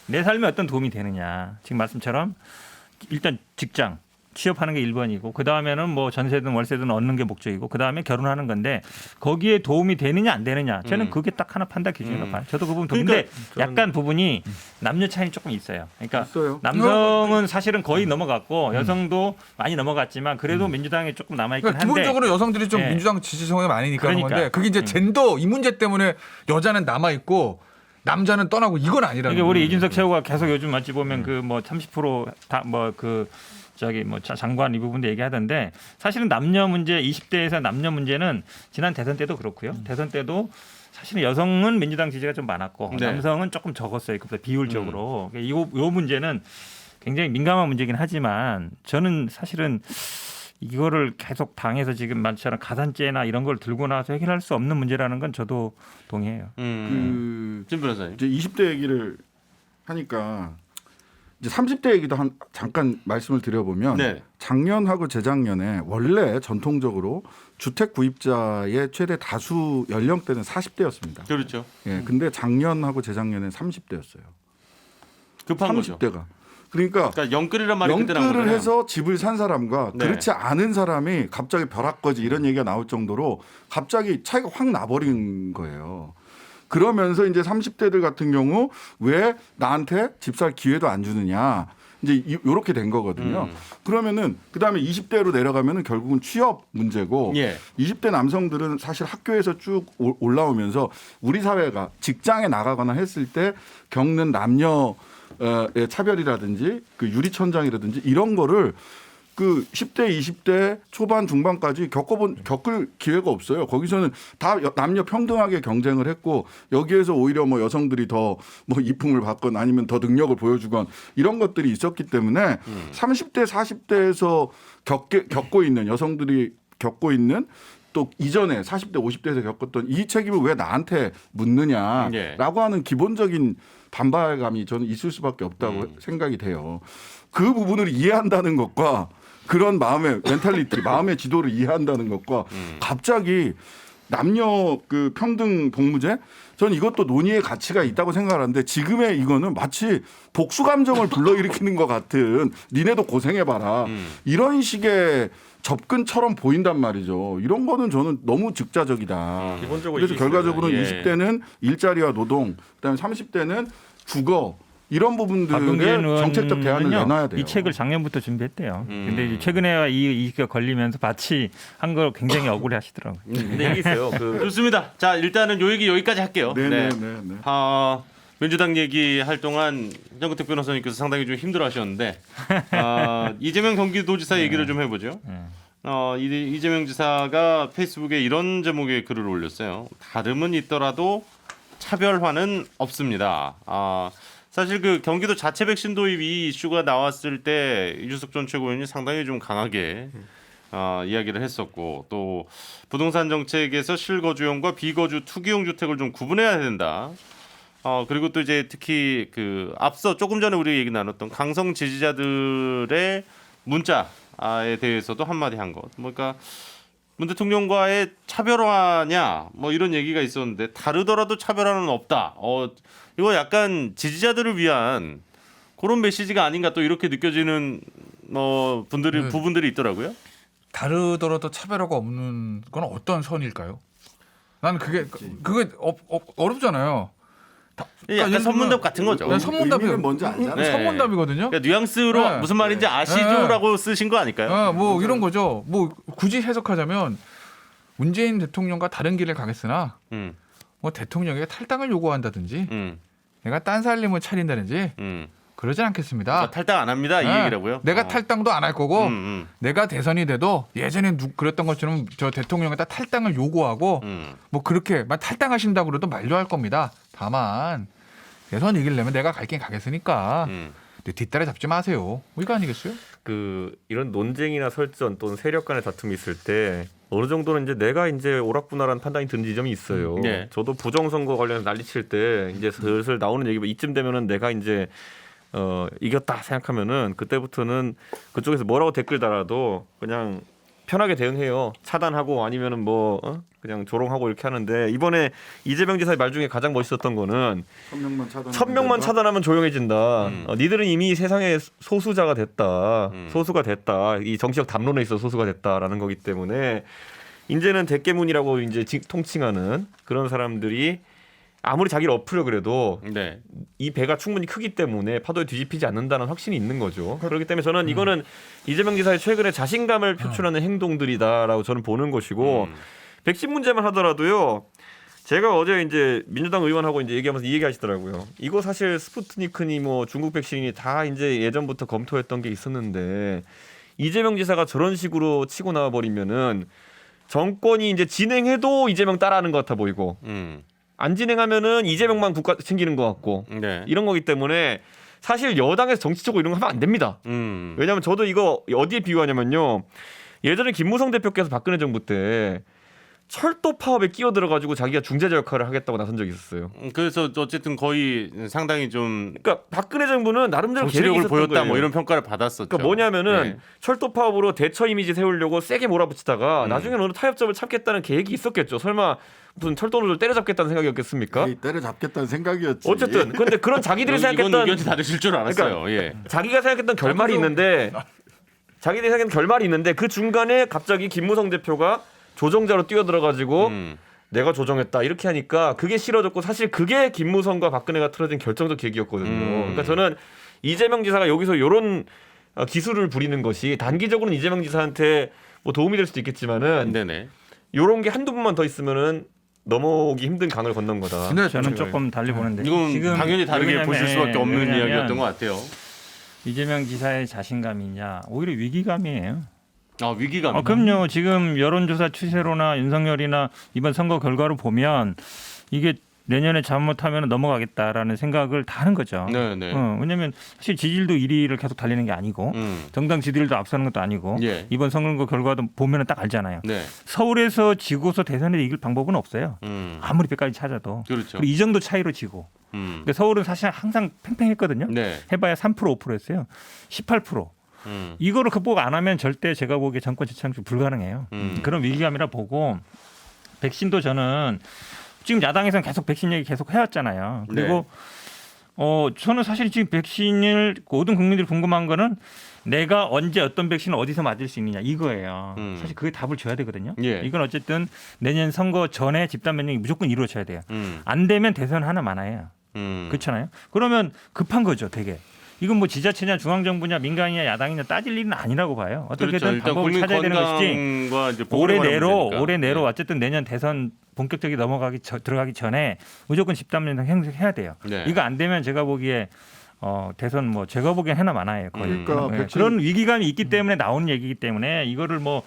내 삶에 어떤 도움이 되느냐. 지금 말씀처럼 일단 직장 취업하는 게 1번이고 그다음에는 뭐 전세든 월세든 얻는 게 목적이고 그다음에 결혼하는 건데 거기에 도움이 되느냐 안 되느냐 저는 그게 딱 하나 판단 기준이라고 봐요. 저도 그 부분 근데 약간 부분이 남녀 차이는 조금 있어요. 그러니까 있어요. 남성은 사실은 거의 넘어갔고 여성도 많이 넘어갔지만 그래도 민주당에 조금 남아있긴 그러니까 한데 기본적으로 여성들이 좀 예. 민주당 지지성이 많으니까 하는 그러니까. 건데 그게 이제 젠더 이 문제 때문에 여자는 남아 있고 남자는 떠나고 이건 아니라는 그러니까 우리 거예요. 이준석 최고가 계속 요즘 어찌 보면 그 뭐 30%다 뭐 그 저기 뭐 장관 이 부분도 얘기하던데 사실은 남녀 문제 20대에서 남녀 문제는 지난 대선 때도 그렇고요. 대선 때도 사실은 여성은 민주당 지지가 좀 많았고 네. 남성은 조금 적었어요. 그보다 비율적으로. 요 문제는 굉장히 민감한 문제긴 하지만 저는 사실은 이거를 계속 당에서 지금 말처럼 가산죄나 이런 걸 들고 나와서 해결할 수 없는 문제라는 건 저도 동의해요. 그 진 변호사님. 이제 20대 얘기를 하니까 이제 30대 얘기도 잠깐 말씀을 드려보면 네. 작년하고 재작년에 원래 전통적으로 주택 구입자의 최대 다수 연령대는 40대였습니다. 그렇죠. 예, 근데 작년하고 재작년에 30대였어요. 급한 거죠. 30대가. 그러니까 영끌이란 말이 그때 나온 영끌을 거잖아요. 해서 집을 산 사람과 네. 그렇지 않은 사람이 갑자기 벼락거지 이런 얘기가 나올 정도로 갑자기 차이가 확 나버린 거예요. 그러면서 이제 30대들 같은 경우 왜 나한테 집 살 기회도 안 주느냐 이제 이렇게 된 거거든요. 그러면은 그다음에 20대로 내려가면은 결국은 취업 문제고 예. 20대 남성들은 사실 학교에서 쭉 올라오면서 우리 사회가 직장에 나가거나 했을 때 겪는 남녀 의 차별이라든지 그 유리천장이라든지 이런 거를 그 10대, 20대 초반 중반까지 겪을 기회가 없어요. 거기서는 다 남녀 평등하게 경쟁을 했고 여기에서 오히려 뭐 여성들이 더 뭐 이쁨을 받건 아니면 더 능력을 보여주건 이런 것들이 있었기 때문에 30대, 40대에서 겪고 있는 여성들이 겪고 있는 또 이전에 40대, 50대에서 겪었던 이 책임을 왜 나한테 묻느냐라고 예. 하는 기본적인 반발감이 저는 있을 수밖에 없다고 생각이 돼요. 그 부분을 이해한다는 것과 그런 마음의 멘탈리티, 마음의 지도를 이해한다는 것과 갑자기 남녀 그 평등 복무제 저는 이것도 논의의 가치가 있다고 생각하는데 지금의 이거는 마치 복수 감정을 불러일으키는 것 같은 니네도 고생해봐라 이런 식의 접근처럼 보인단 말이죠. 이런 거는 저는 너무 즉자적이다. 기본적으로 그래서 있습니다. 결과적으로는 예. 20대는 일자리와 노동, 그다음에 30대는 주거 이런 부분들에 박용진 정책적 대안을 의원은요, 내놔야 돼요. 이 책을 작년부터 준비했대요. 근데 이제 최근에 이게 걸리면서 마치 한 걸 굉장히 억울해하시더라고요. 근데 이게 있어요. 좋습니다. 자 일단은 요 얘기 여기까지 할게요. 네네네. 민주당 얘기할 동안 정근택 변호사님께서 상당히 좀 힘들어하셨는데 이재명 경기도지사 얘기를 좀 해보죠. 이재명 지사가 페이스북에 이런 제목의 글을 올렸어요. 다름은 있더라도 차별화는 없습니다. 사실 그 경기도 자체 백신 도입 이 이슈가 나왔을 때 이준석 전 최고위원이 상당히 좀 강하게 이야기를 했었고 또 부동산 정책에서 실거주용과 비거주 투기용 주택을 좀 구분해야 된다. 그리고 또 이제 특히 그 앞서 조금 전에 우리 얘기 나눴던 강성 지지자들의 문자에 대해서도 한마디 한 것. 그러니까 문 대통령과의 차별화냐 뭐 이런 얘기가 있었는데 다르더라도 차별화는 없다. 이거 약간 지지자들을 위한 그런 메시지가 아닌가 또 이렇게 느껴지는 부분들이 있더라고요. 다르더라도 차별화가 없는 건 어떤 선일까요? 나는 그게 어렵잖아요. 약간 선문답 같은 거죠. 네, 선문답이 의미는 뭔지 알잖아요. 네. 선문답이거든요. 그러니까 뉘앙스로 네. 무슨 말인지 아시죠라고 쓰신 거 아닐까요? 뭐 이런 거죠. 뭐 굳이 해석하자면 문재인 대통령과 다른 길을 가겠으나 뭐 대통령에게 탈당을 요구한다든지 내가 딴 살림을 차린다든지 그러진 않겠습니다. 그러니까 탈당 안 합니다 이 얘기라고요? 내가 탈당도 안 할 거고 내가 대선이 돼도 예전에 그랬던 것처럼 저 대통령에다 탈당을 요구하고 뭐 그렇게 탈당하신다고 그래도 만류할 겁니다. 다만 대선 이기려면 내가 갈긴 가겠으니까 뒷다리 잡지 마세요. 뭐 이거 아니겠어요? 그 이런 논쟁이나 설전 또는 세력 간의 다툼이 있을 때 어느 정도는 이제 내가 이제 옳았구나라는 판단이 드는 지점이 있어요. 네. 저도 부정선거 관련해서 난리칠 때 이제 슬슬 나오는 얘기가 이쯤 되면은 내가 이제 이겼다 생각하면은 그때부터는 그쪽에서 뭐라고 댓글 달아도 그냥 편하게 대응해요. 차단하고 아니면은 그냥 조롱하고 이렇게 하는데 이번에 이재명 지사의 말 중에 가장 멋있었던 거는 1000명만 차단하면 조용해진다. 니들은 이미 세상의 소수자가 됐다. 소수가 됐다. 이 정치적 담론에 있어 소수가 됐다라는 거기 때문에 이제는 대깨문이라고 이제 통칭하는 그런 사람들이 아무리 자기를 엎으려 그래도 네. 이 배가 충분히 크기 때문에 파도에 뒤집히지 않는다는 확신이 있는 거죠. 그렇기 때문에 저는 이거는 이재명 지사의 최근에 자신감을 표출하는 행동들이다라고 저는 보는 것이고 백신 문제만 하더라도요. 제가 어제 이제 민주당 의원하고 이제 얘기하면서 이 얘기하시더라고요. 이거 사실 스푸트니크니 뭐 중국 백신이 다 이제 예전부터 검토했던 게 있었는데 이재명 지사가 저런 식으로 치고 나와 버리면은 정권이 이제 진행해도 이재명 따라하는 것 같아 보이고. 안 진행하면은 이재명만 국가 챙기는 것 같고 네. 이런 거기 때문에 사실 여당에서 정치적으로 이런 거 하면 안 됩니다. 왜냐하면 저도 이거 어디에 비유하냐면요. 예전에 김무성 대표께서 박근혜 정부 때 철도 파업에 끼어들어가지고 자기가 중재자 역할을 하겠다고 나선 적이 있었어요. 그래서 어쨌든 거의 상당히 좀 그러니까 박근혜 정부는 나름대로 계획이 정치력을 있었던 보였다 거예요. 뭐 이런 평가를 받았었죠. 그러니까 뭐냐면은 네. 철도 파업으로 대처 이미지 세우려고 세게 몰아붙이다가 나중에는 어느 타협점을 찾겠다는 계획이 있었겠죠. 설마 무슨 철도 노조를 때려잡겠다는 생각이었겠습니까? 에이, 때려잡겠다는 생각이었지. 어쨌든 근데 그런 자기들이 이건 생각했던 의견이 다르실 줄 알았어요. 예. 자기가 생각했던 결말이 있는데 자기들이 생각했던 결말이 있는데 그 중간에 갑자기 김무성 대표가 조정자로 뛰어들어가지고 내가 조정했다 이렇게 하니까 그게 싫어졌고 사실 그게 김무성과 박근혜가 틀어진 결정적 계기였거든요. 그러니까 저는 이재명 지사가 여기서 이런 기술을 부리는 것이 단기적으로는 이재명 지사한테 뭐 도움이 될 수도 있겠지만은 네네. 이런 게 한두 번만 더 있으면은 넘어오기 힘든 강을 건넌 거다. 근데 저는 조금 달리 보는데 이건 지금 당연히 다르게 왜냐면- 보실 수밖에 없는 왜냐면 이야기였던 것 같아요. 이재명 지사의 자신감이냐 오히려 위기감이에요. 위기감. 그럼요. 지금 여론조사 추세로나 윤석열이나 이번 선거 결과로 보면 이게 내년에 잘못하면 넘어가겠다라는 생각을 다 하는 거죠. 네네. 왜냐하면 사실 지지율도 1위를 계속 달리는 게 아니고 정당 지지율도 앞서는 것도 아니고 예. 이번 선거 결과도 보면 딱 알잖아요. 네. 서울에서 지고서 대선에 이길 방법은 없어요. 음. 아무리 100까지 찾아도. 그렇죠. 그리고 이 정도 차이로 지고. 그러니까 서울은 사실 항상 팽팽했거든요. 네. 해봐야 3% 5%였어요. 18%. 이거를 극복 안 하면 절대 제가 보기에 정권 재창출 불가능해요. 그런 위기감이라 보고 백신도 저는 지금 야당에서는 계속 백신 얘기 계속 해왔잖아요. 그리고 저는 사실 지금 백신을 모든 국민들이 궁금한 거는 내가 언제 어떤 백신을 어디서 맞을 수 있느냐 이거예요. 사실 그게 답을 줘야 되거든요. 예. 이건 어쨌든 내년 선거 전에 집단 면역이 무조건 이루어져야 돼요. 안 되면 대선 하나 많아요. 그렇잖아요. 그러면 급한 거죠, 되게. 이건 뭐 지자체냐 중앙정부냐 민간이냐 야당이냐 따질 일은 아니라고 봐요. 어떻게든 그렇죠. 일단 방법을 국민 찾아야 되는 것이지. 건강과 이제 보건에 올해 내로 네. 어쨌든 내년 대선 본격적이 들어가기 전에 무조건 집단 면역 행사해야 돼요. 네. 이거 안 되면 제가 보기에 대선 뭐 제가 보기엔 해나 많아요. 거의. 그러니까 네. 백신- 그런 위기감이 있기 때문에 나오는 얘기이기 때문에 이거를 뭐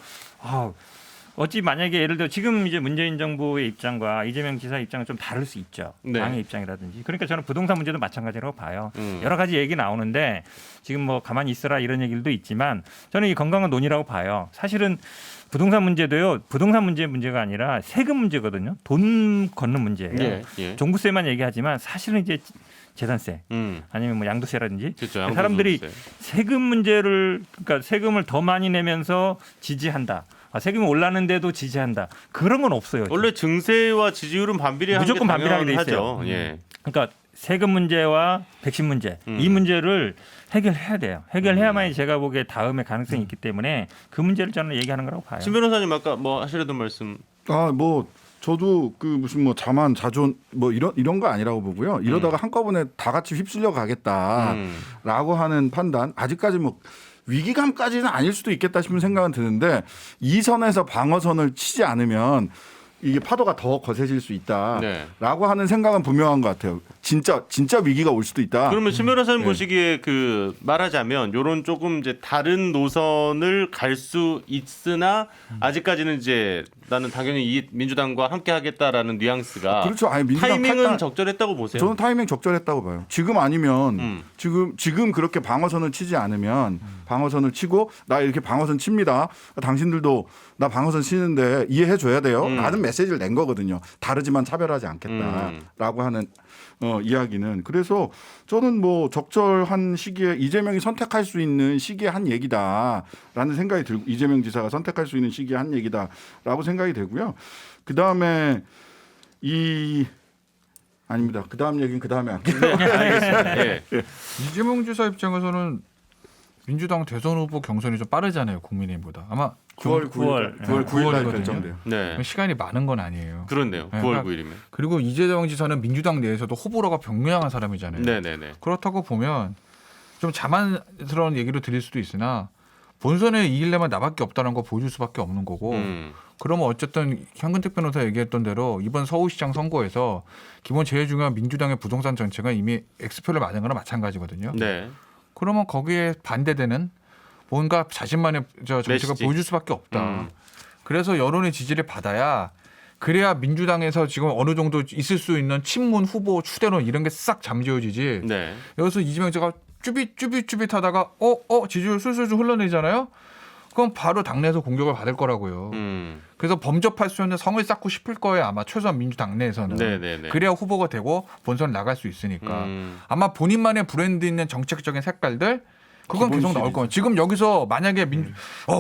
어찌 만약에 예를 들어 지금 이제 문재인 정부의 입장과 이재명 지사 입장은 좀 다를 수 있죠. 네. 당의 입장이라든지. 그러니까 저는 부동산 문제도 마찬가지라고 봐요. 여러 가지 얘기 나오는데 지금 뭐 가만히 있어라 이런 얘기들도 있지만 저는 이 건강한 논의라고 봐요. 사실은 부동산 문제도요. 부동산 문제가 아니라 세금 문제거든요. 돈 걷는 문제예요. 예. 예. 종부세만 얘기하지만 사실은 이제 재산세 아니면 뭐 양도세라든지 그렇죠. 사람들이 양도소득세. 세금 문제를 그러니까 세금을 더 많이 내면서 지지한다. 세금이 올랐는데도 지지한다. 그런 건 없어요. 원래 증세와 지지율은 반비례하게 무조건 반비례하게 돼 있어요. 예. 그러니까 세금 문제와 백신 문제 이 문제를 해결해야 돼요. 해결해야만이 제가 보기에 다음에 가능성이 있기 때문에 그 문제를 저는 얘기하는 거라고 봐요. 신 변호사님 아까 뭐 하시려던 말씀. 뭐 저도 그 무슨 뭐 자만 자존 뭐 이런 거 아니라고 보고요. 이러다가 한꺼번에 다 같이 휩쓸려 가겠다라고 하는 판단 아직까지 뭐 위기감까지는 아닐 수도 있겠다 싶은 생각은 드는데 이 선에서 방어선을 치지 않으면 이게 파도가 더 거세질 수 있다라고 네. 하는 생각은 분명한 것 같아요. 진짜 위기가 올 수도 있다. 그러면 신 변호사님 네. 보시기에 그 말하자면 요런 조금 이제 다른 노선을 갈 수 있으나 아직까지는 이제 나는 당연히 이 민주당과 함께 하겠다라는 뉘앙스가 그렇죠. 아니, 민주당 타이밍은 탈당- 적절했다고 보세요. 저는 타이밍 적절했다고 봐요. 지금 아니면 지금 그렇게 방어선을 치지 않으면 방어선을 치고 나 이렇게 방어선 칩니다. 당신들도 나 방어선 치는데 이해해 줘야 돼요. 라는 메시지를 낸 거거든요. 다르지만 차별하지 않겠다라고 하는 이야기는. 그래서 저는 뭐 적절한 시기에 이재명이 선택할 수 있는 시기에 한 얘기다라는 생각이 들고 이재명 지사가 선택할 수 있는 시기에 한 얘기다라고 생각이 되고요. 그다음에 아닙니다. 그다음 얘기는 그다음에 할게요. 알겠습니다. 예. 이재명 지사 입장에서는 민주당 대선 후보 경선이 좀 빠르잖아요. 국민의힘보다. 아마 9월 9일 날 거든요. 결정돼요. 네. 시간이 많은 건 아니에요. 그렇네요. 네, 9월 그러니까 9일이면. 그리고 이재명 지사는 민주당 내에서도 호불호가 분명한 사람이잖아요. 네네네. 그렇다고 보면 좀 자만스러운 얘기로 들릴 수도 있으나 본선에 이기려면 나밖에 없다는 거 보여줄 수밖에 없는 거고 그러면 어쨌든 현근택 변호사 얘기했던 대로 이번 서울시장 선거에서 기본 제일 중요한 민주당의 부동산 정책은 이미 X표를 맞은 거나 마찬가지거든요. 네. 그러면 거기에 반대되는 뭔가 자신만의 정책을 메시지. 보여줄 수밖에 없다. 그래서 여론의 지지를 받아야 그래야 민주당에서 지금 어느 정도 있을 수 있는 친문 후보 추대론 이런 게 싹 잠재워지지. 네. 여기서 이재명 제가 쭈빗하다가 지지율 술술 흘러내잖아요. 그럼 바로 당내에서 공격을 받을 거라고요. 그래서 범접할 수 있는 성을 쌓고 싶을 거예요. 아마 최소한 민주당 내에서는. 네네네. 그래야 후보가 되고 본선 나갈 수 있으니까. 아마 본인만의 브랜드 있는 정책적인 색깔들 그건 기본 계속 나올 시리즈. 거예요. 지금 여기서 만약에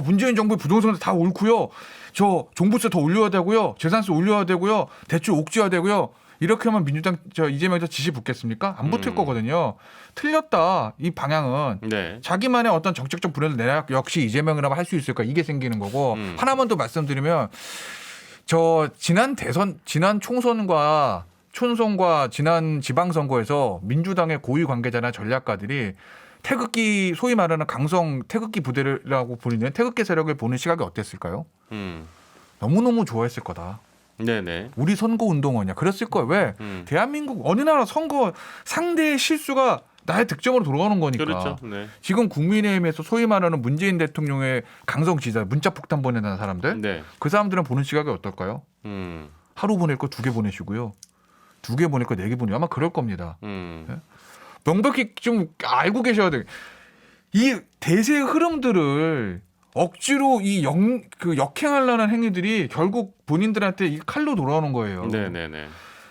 문재인 정부의 부동산 다 옳고요. 저 종부세 더 올려야 되고요. 재산세 올려야 되고요. 대출 옥죄야 되고요. 이렇게 하면 민주당 이재명에서 지시 붙겠습니까? 안 붙을 거거든요. 틀렸다. 이 방향은 네. 자기만의 어떤 정책적 브랜드 내야 역시 이재명이라면 할 수 있을까 이게 생기는 거고 하나만 더 말씀드리면 저 지난 총선과 지난 지방선거에서 민주당의 고위 관계자나 전략가들이 태극기 소위 말하는 강성 태극기 부대라고 불리는 태극기 세력을 보는 시각이 어땠을까요? 너무너무 좋아했을 거다. 네네. 우리 선거 운동원이야. 그랬을 거예요. 왜? 대한민국 어느 나라 선거 상대의 실수가 나의 득점으로 돌아오는 거니까. 그렇죠. 네. 지금 국민의힘에서 소위 말하는 문재인 대통령의 강성 지지자, 문자 폭탄 보내는 사람들, 네. 그 사람들은 보는 시각이 어떨까요? 하루 보낼 거 2개 보내시고요. 2개 보낼 거 4개 보내요. 아마 그럴 겁니다. 명백히 좀 알고 계셔야 돼요. 이 대세의 흐름들을 억지로 역행하려는 행위들이 결국 본인들한테 이 칼로 돌아오는 거예요. 네네네.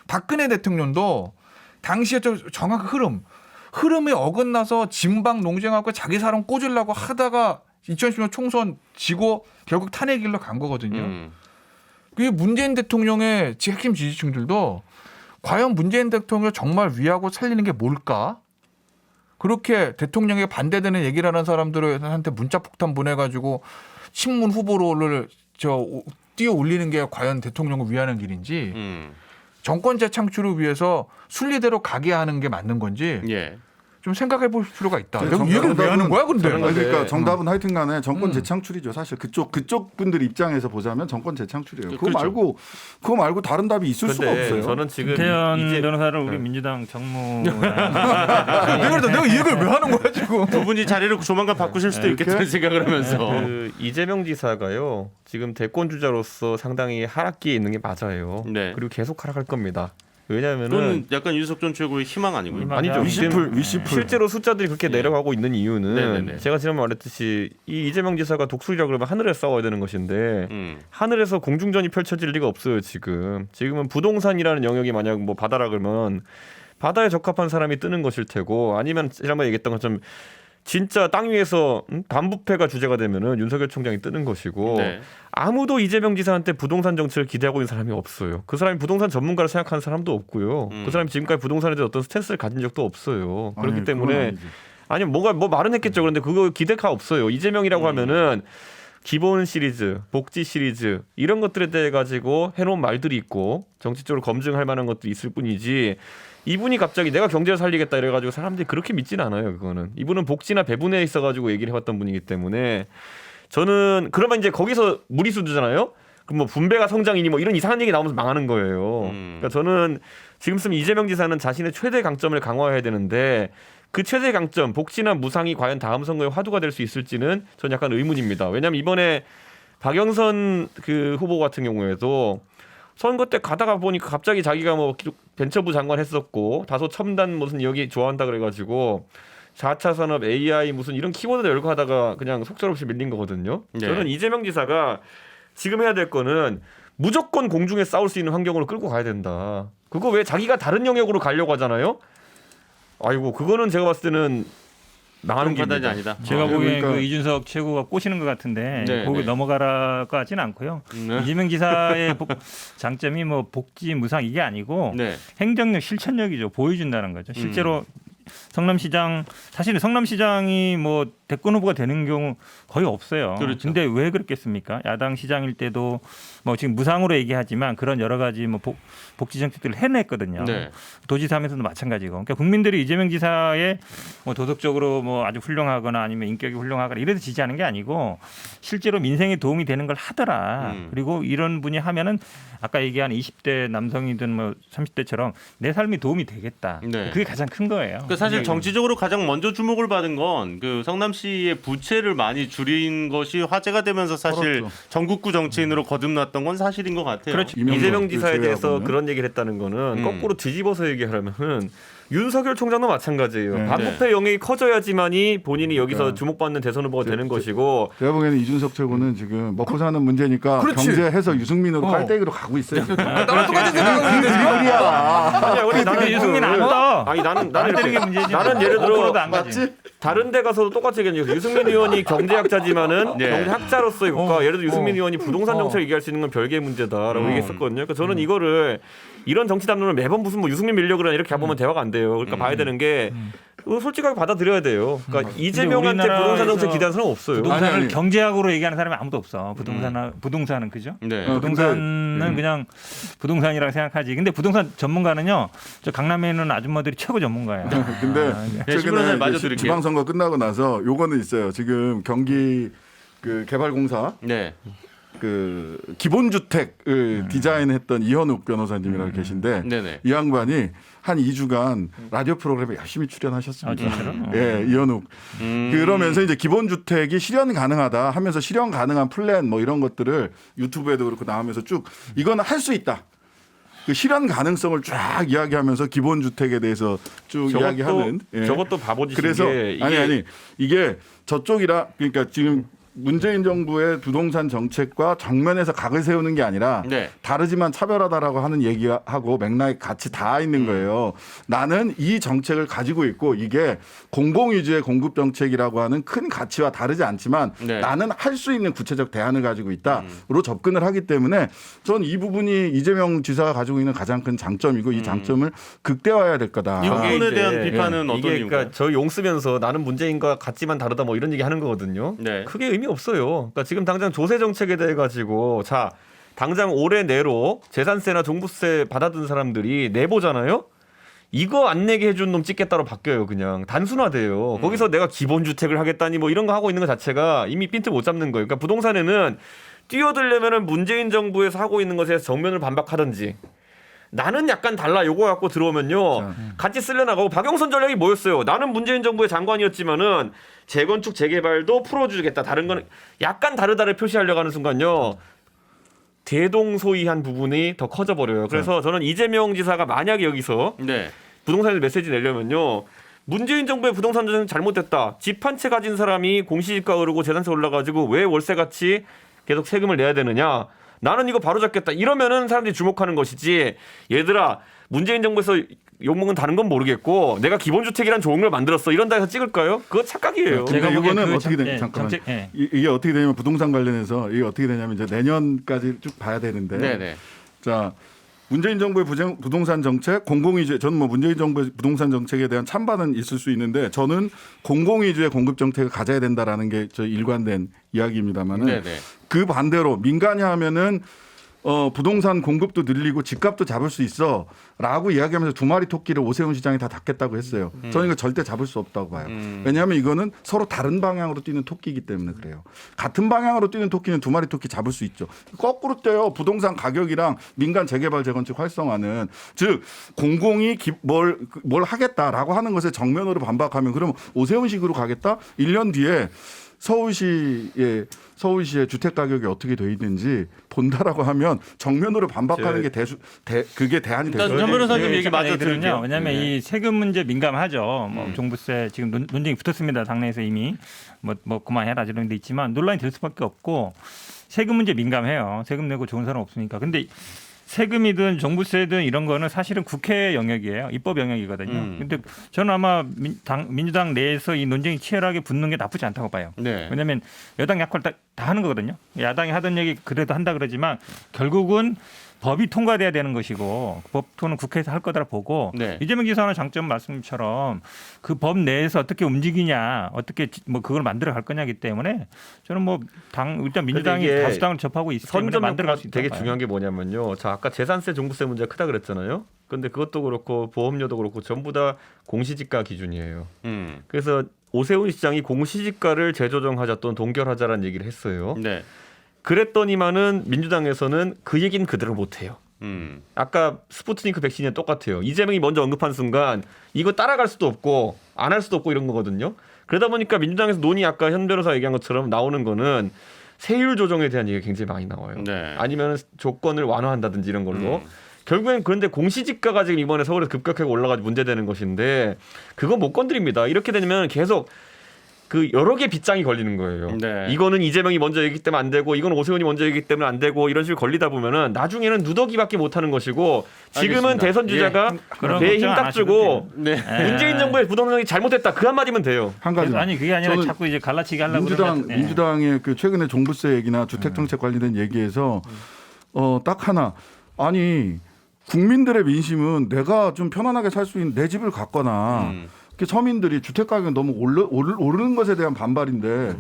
박근혜 대통령도 당시에 좀 정확한 흐름에 어긋나서 진방 농쟁하고 자기 사람 꽂으려고 하다가 2010년 총선 지고 결국 탄핵 길로 간 거거든요. 그 문재인 대통령의 핵심 지지층들도 과연 문재인 대통령을 정말 위하고 살리는 게 뭘까? 그렇게 대통령에 반대되는 얘기를 하는 사람들한테 문자 폭탄 보내가지고 친문 후보를 띄어 올리는 게 과연 대통령을 위하는 길인지 정권 재창출을 위해서 순리대로 가게 하는 게 맞는 건지 예. 좀 생각해 볼 필요가 있다. 네, 내가 이 얘기를 왜 하는 거야, 근데? 그러니까 정답은 하여튼간에 정권 재창출이죠. 사실 그쪽 분들 입장에서 보자면 정권 재창출이에요. 그거 그렇죠. 말고 다른 답이 있을 수가 없어요. 저는 지금 태연 변호사를 우리 민주당 정무 내가 이 얘기를 왜 하는 거야 지금? 두 분이 자리를 조만간 바꾸실 수도 있겠다는 생각을 하면서. 그 이재명 지사가요. 지금 대권 주자로서 상당히 하락기에 있는 게 맞아요. 네. 그리고 계속 하락할 겁니다. 왜냐하면은 그건 약간 윤석열 전 최고의 희망 아니고요. 아니죠. 위시풀. 실제로 숫자들이 그렇게 네. 내려가고 있는 이유는 네네네. 제가 지난번에 말했듯이 이 이재명 지사가 독수리라 그러면 하늘에 싸워야 되는 것인데 하늘에서 공중전이 펼쳐질 리가 없어요. 지금은 부동산이라는 영역이 만약 뭐 바다라 그러면 바다에 적합한 사람이 뜨는 것일 테고 아니면 지난번에 얘기했던 것처럼 진짜 땅 위에서 반부패가 주제가 되면은 윤석열 총장이 뜨는 것이고 네. 아무도 이재명 지사한테 부동산 정책을 기대하고 있는 사람이 없어요. 그 사람이 부동산 전문가를 생각하는 사람도 없고요. 그 사람이 지금까지 부동산에 대해 어떤 스탠스를 가진 적도 없어요. 그렇기 아니, 때문에 아니 뭐 말은 했겠죠. 그런데 그거 기대가 없어요. 이재명이라고 하면은 기본 시리즈, 복지 시리즈 이런 것들에 대해 가지고 해놓은 말들이 있고 정치적으로 검증할 만한 것도 있을 뿐이지 이분이 갑자기 내가 경제를 살리겠다 이래가지고 사람들이 그렇게 믿지는 않아요. 그거는 이분은 복지나 배분에 있어가지고 얘기를 해왔던 분이기 때문에 저는 그러면 이제 거기서 무리수두잖아요. 그럼 뭐 분배가 성장이니 뭐 이런 이상한 얘기 나오면서 망하는 거예요. 그러니까 저는 지금쯤 이재명 지사는 자신의 최대 강점을 강화해야 되는데 그 최대 강점 복지나 무상이 과연 다음 선거에 화두가 될 수 있을지는 저는 약간 의문입니다. 왜냐하면 이번에 박영선 그 후보 같은 경우에도 선거 때 가다가 보니까 갑자기 자기가 뭐 벤처부 장관 했었고 다소 첨단 무슨 여기 좋아한다 그래가지고 4차 산업 AI 무슨 이런 키워드 열고 하다가 그냥 속절없이 밀린 거거든요. 네. 저는 이재명 지사가 지금 해야 될 거는 무조건 공중에 싸울 수 있는 환경으로 끌고 가야 된다. 그거 왜 자기가 다른 영역으로 가려고 하잖아요. 아이고 그거는 제가 봤을 때는 나가는 그런 판단이 길입니다. 아니다. 제가 보기엔 그러니까- 그 이준석 최고가 꼬시는 것 같은데 네, 거기 네. 넘어가라고 하지는 않고요. 네. 이재명 지사의 장점이 뭐 복지 무상 이게 아니고 네. 행정력 실천력이죠. 보여준다는 거죠. 실제로 성남시장 사실은 성남시장이 뭐 대권 후보가 되는 경우 거의 없어요. 그렇죠. 근데 왜 그렇겠습니까? 야당 시장일 때도 뭐 지금 무상으로 얘기하지만 그런 여러 가지 뭐 복지 정책들을 해냈거든요. 네. 도지사 하면서도 마찬가지고. 그러니까 국민들이 이재명 지사의 뭐 도덕적으로 뭐 아주 훌륭하거나 아니면 인격이 훌륭하거나 이래서 지지하는 게 아니고 실제로 민생에 도움이 되는 걸 하더라. 그리고 이런 분이 하면은 아까 얘기한 20대 남성이든 뭐 30대처럼 내 삶이 도움이 되겠다. 네. 그게 가장 큰 거예요. 그러니까 사실 정치적으로 가장 먼저 주목을 받은 건 그 성남시의 부채를 많이 줄인 것이 화제가 되면서 사실 그렇죠. 전국구 정치인으로 거듭났던 건 사실인 것 같아요. 그렇죠. 이명박 이재명 지사에 대해서 제외하고는. 그런 얘기를 했다는 거는 거꾸로 뒤집어서 얘기하려면은 윤석열 총장도 마찬가지예요. 네. 반부패 영역이 커져야지만이 본인이 여기서 그러니까 주목받는 대선 후보가 되는 것이고. 제가 보기에는 이준석 최고는 지금 먹고 사는 문제니까 그렇지. 경제해서 유승민으로 깔때기로 가고 있어요. 나랑 똑같은 생각하고 있는데 지금. 아니야, 우리 나는 유승민 안 떠. 아니 나는 안 되는 게 문제지. 나는 예를 들어 거꾸로도 안 가지. 다른 데 가서도 똑같이 얘기해요. 유승민 의원이 경제학자지만은 네. 경제학자로서의 것과 예를 들어 유승민 의원이 부동산 정책 얘기할 수 있는 건 별개의 문제다라고 얘기했었거든요. 그러니까 저는 이거를 이런 정치 담론을 매번 무슨 뭐 유승민 밀려고 그러나 이렇게 해보면 대화가 안 돼요. 그러니까 봐야 되는 게 솔직하게 받아들여야 돼요. 그러니까 이재명한테 부동산 정책 기대하는 사람 없어요. 부동산을 아니. 경제학으로 얘기하는 사람이 아무도 없어. 부동산은 그죠? 네. 부동산은 그냥 부동산이라고 생각하지. 근데 부동산 전문가는요. 저 강남에 있는 아줌마들이 최고 전문가예요. 근데 네, 10분 안에 맞아드릴게요. 지방선거 끝나고 나서 요거는 있어요. 지금 경기 그 개발공사 네. 그 기본주택을 디자인했던 이현욱 변호사님이라고 계신데 네네. 이 양반이 한 2주간 라디오 프로그램에 열심히 출연하셨습니다. 진짜로? 예, 이현욱. 그러면서 이제 기본주택이 실현 가능하다 하면서 실현 가능한 플랜 뭐 이런 것들을 유튜브에도 그렇고 나오면서 쭉 이거는 할 수 있다. 그 실현 가능성을 쫙 이야기하면서 기본주택에 대해서 쭉 이야기하는. 예. 저것도 바보짓인 그래서 게 이게 아니 이게 저쪽이라 그러니까 지금 문재인 정부의 부동산 정책과 정면에서 각을 세우는 게 아니라 네. 다르지만 차별하다라고 하는 얘기하고 맥락이 같이 다 있는 거예요. 나는 이 정책을 가지고 있고 이게 공공위주의 공급 정책이라고 하는 큰 가치와 다르지 않지만 네. 나는 할 수 있는 구체적 대안을 가지고 있다로 접근을 하기 때문에 전 이 부분이 이재명 지사가 가지고 있는 가장 큰 장점이고 이 장점을 극대화해야 될 거다. 이 부분에 이제, 대한 비판은 어떤 이게 이유인가요? 그러니까 저 용 쓰면서 나는 문재인과 같지만 다르다 뭐 이런 얘기 하는 거거든요. 네. 크게 의미 없어요. 그러니까 지금 당장 조세 정책에 대해 가지고 자 당장 올해 내로 재산세나 종부세 받아든 사람들이 내보잖아요. 이거 안 내게 해준 놈 찍겠다로 바뀌어요. 그냥 단순화돼요. 거기서 내가 기본주택을 하겠다니 뭐 이런 거 하고 있는 것 자체가 이미 핀트 못 잡는 거예요. 그러니까 부동산에는 뛰어들려면은 문재인 정부에서 하고 있는 것에 정면을 반박하든지 나는 약간 달라 요거 갖고 들어오면요 같이 쓸려나가고 박영선 전략이 뭐였어요? 나는 문재인 정부의 장관이었지만은 재건축 재개발도 풀어주겠다. 다른 거는 약간 다르다를 표시하려고 하는 순간요 대동소이한 부분이 더 커져 버려요. 그래서 저는 이재명 지사가 만약에 여기서 네. 부동산에 메시지 내려면요 문재인 정부의 부동산 정책 잘못됐다. 집 한 채 가진 사람이 공시지가 오르고 재산세 올라가지고 왜 월세같이 계속 세금을 내야 되느냐. 나는 이거 바로 잡겠다. 이러면은 사람들이 주목하는 것이지. 얘들아 문재인 정부에서 욕먹은 다른 건 모르겠고 내가 기본주택이란 좋은 걸 만들었어. 이런다 해서 찍을까요? 그거 착각이에요. 근데 제가 보기엔 이거는 그 어떻게 정- 되냐 예, 잠깐만 정책, 예. 이게 어떻게 되냐면 부동산 관련해서 이게 어떻게 되냐면 이제 내년까지 쭉 봐야 되는데 네네. 자 문재인 정부의 부동산 정책 공공위주 저는 뭐 문재인 정부의 부동산 정책에 대한 찬반은 있을 수 있는데 저는 공공위주의 공급 정책을 가져야 된다라는 게 저 일관된 이야기입니다만은 네네. 그 반대로 민간이 하면은 부동산 공급도 늘리고 집값도 잡을 수 있어라고 이야기하면서 두 마리 토끼를 오세훈 시장이 다 닫겠다고 했어요. 저는 이거 절대 잡을 수 없다고 봐요. 왜냐하면 이거는 서로 다른 방향으로 뛰는 토끼이기 때문에 그래요. 같은 방향으로 뛰는 토끼는 두 마리 토끼 잡을 수 있죠. 거꾸로 뛰어요. 부동산 가격이랑 민간 재개발 재건축 활성화는 즉 공공이 뭘 하겠다라고 하는 것에 정면으로 반박하면 그러면 오세훈식으로 가겠다? 1년 뒤에 서울시의 주택 가격이 어떻게 돼 있는지 본다라고 하면 정면으로 반박하는 게 그게 대안이 일단 되죠. 전 변호사님 얘기 잠깐 맞아 들은요. 들을게요. 왜냐하면 이 세금 문제 민감하죠. 뭐 종부세 지금 논쟁이 붙었습니다. 당내에서 이미 뭐 그만해라 이런 데 있지만 논란이 될 수밖에 없고 세금 문제 민감해요. 세금 내고 좋은 사람 없으니까. 근데 세금이든 종부세든 이런 거는 사실은 국회 영역이에요. 입법 영역이거든요. 근데 저는 아마 민주당 내에서 이 논쟁이 치열하게 붙는 게 나쁘지 않다고 봐요. 네. 왜냐하면 여당 역할 다 하는 거거든요. 야당이 하던 얘기 그래도 한다 그러지만 결국은 법이 통과돼야 되는 것이고 법토는 국회에서 할 거다 보고 네. 이재명 지사는 장점 말씀처럼 그 법 내에서 어떻게 움직이냐 어떻게 뭐 그걸 만들어 갈 거냐기 때문에 저는 뭐 일단 민주당이 이게 다수당을 접하고 있기 때문에 선점 만들어 갈 수 효과가 있다. 되게 중요한 게 뭐냐면요. 자 아까 재산세 종부세 문제가 크다 그랬잖아요. 근데 그것도 그렇고 보험료도 그렇고 전부 다 공시지가 기준이에요. 그래서 오세훈 시장이 공시지가를 재조정하자 또는 동결하자라는 얘기를 했어요. 네. 그랬더니만은 민주당에서는 그 얘기는 그대로 못해요. 아까 스푸트니크 백신이 똑같아요. 이재명이 먼저 언급한 순간 이거 따라갈 수도 없고 안 할 수도 없고 이런 거거든요. 그러다 보니까 민주당에서 논의 아까 현 변호사 얘기한 것처럼 나오는 거는 세율 조정에 대한 얘기가 굉장히 많이 나와요. 네. 아니면 조건을 완화한다든지 이런 걸로 결국엔 그런데 공시지가가 지금 이번에 서울에서 급격하게 올라가지고 문제되는 것인데 그거 못 건드립니다. 이렇게 되면 계속 그 여러 개 빗장이 걸리는 거예요. 네. 이거는 이재명이 먼저 얘기했기 때문에 안 되고 이건 오세훈이 먼저 얘기했기 때문에 안 되고 이런 식으로 걸리다 보면은 나중에는 누더기밖에 못하는 것이고 지금은 알겠습니다. 대선 주자가 그런 내 걱정 힘 안 딱 하셔도 주고 네. 문재인 정부의 부동산이 잘못됐다 그 한마디면 돼요. 한 가지. 아니 그게 아니라 저는 자꾸 이제 갈라치기 하려고 민주당의 그 최근에 종부세 얘기나 주택 정책 관련된 얘기에서 딱 하나. 아니 국민들의 민심은 내가 좀 편안하게 살 수 있는 내 집을 갖거나 서민들이 주택 가격이 너무 오르는 것에 대한 반발인데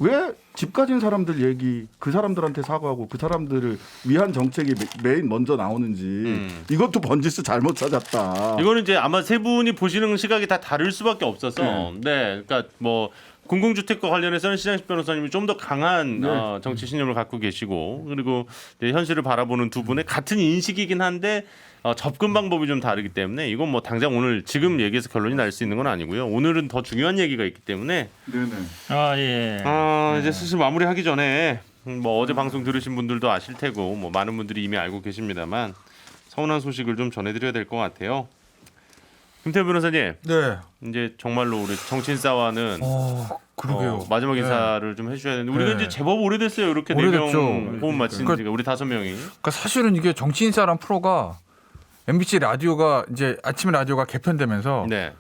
왜 집 가진 사람들 얘기 그 사람들한테 사과하고 그 사람들을 위한 정책이 메인 먼저 나오는지 이것도 번지수 잘못 찾았다. 이거는 이제 아마 세 분이 보시는 시각이 다 다를 수밖에 없어서 네, 그러니까 뭐 공공주택과 관련해서는 시장식 변호사님이 좀 더 강한 정치 신념을 갖고 계시고 그리고 이제 현실을 바라보는 두 분의 같은 인식이긴 한데 접근 방법이 좀 다르기 때문에 이건 뭐 당장 오늘 지금 얘기해서 결론이 날 수 있는 건 아니고요. 오늘은 더 중요한 얘기가 있기 때문에 네네. 예. 이제 슬슬 마무리하기 전에 뭐 어제 방송 들으신 분들도 아실 테고 뭐 많은 분들이 이미 알고 계십니다만 서운한 소식을 좀 전해드려야 될 것 같아요. 김태우 변호사님, 네. 이제 정말로 우리 정치인싸와는 그러게요. 마지막 네. 인사를 좀 해줘야 되는데 우리가 네. 이제 제법 오래됐어요. 이렇게 오래됐죠. 4명 호흡 맞춘 그러니까- 지가 우리 5명이. 그러니까 사실은 이게 정치인사란 프로가 MBC 라디오가 이제 아침 라디오가 개편되면서 네,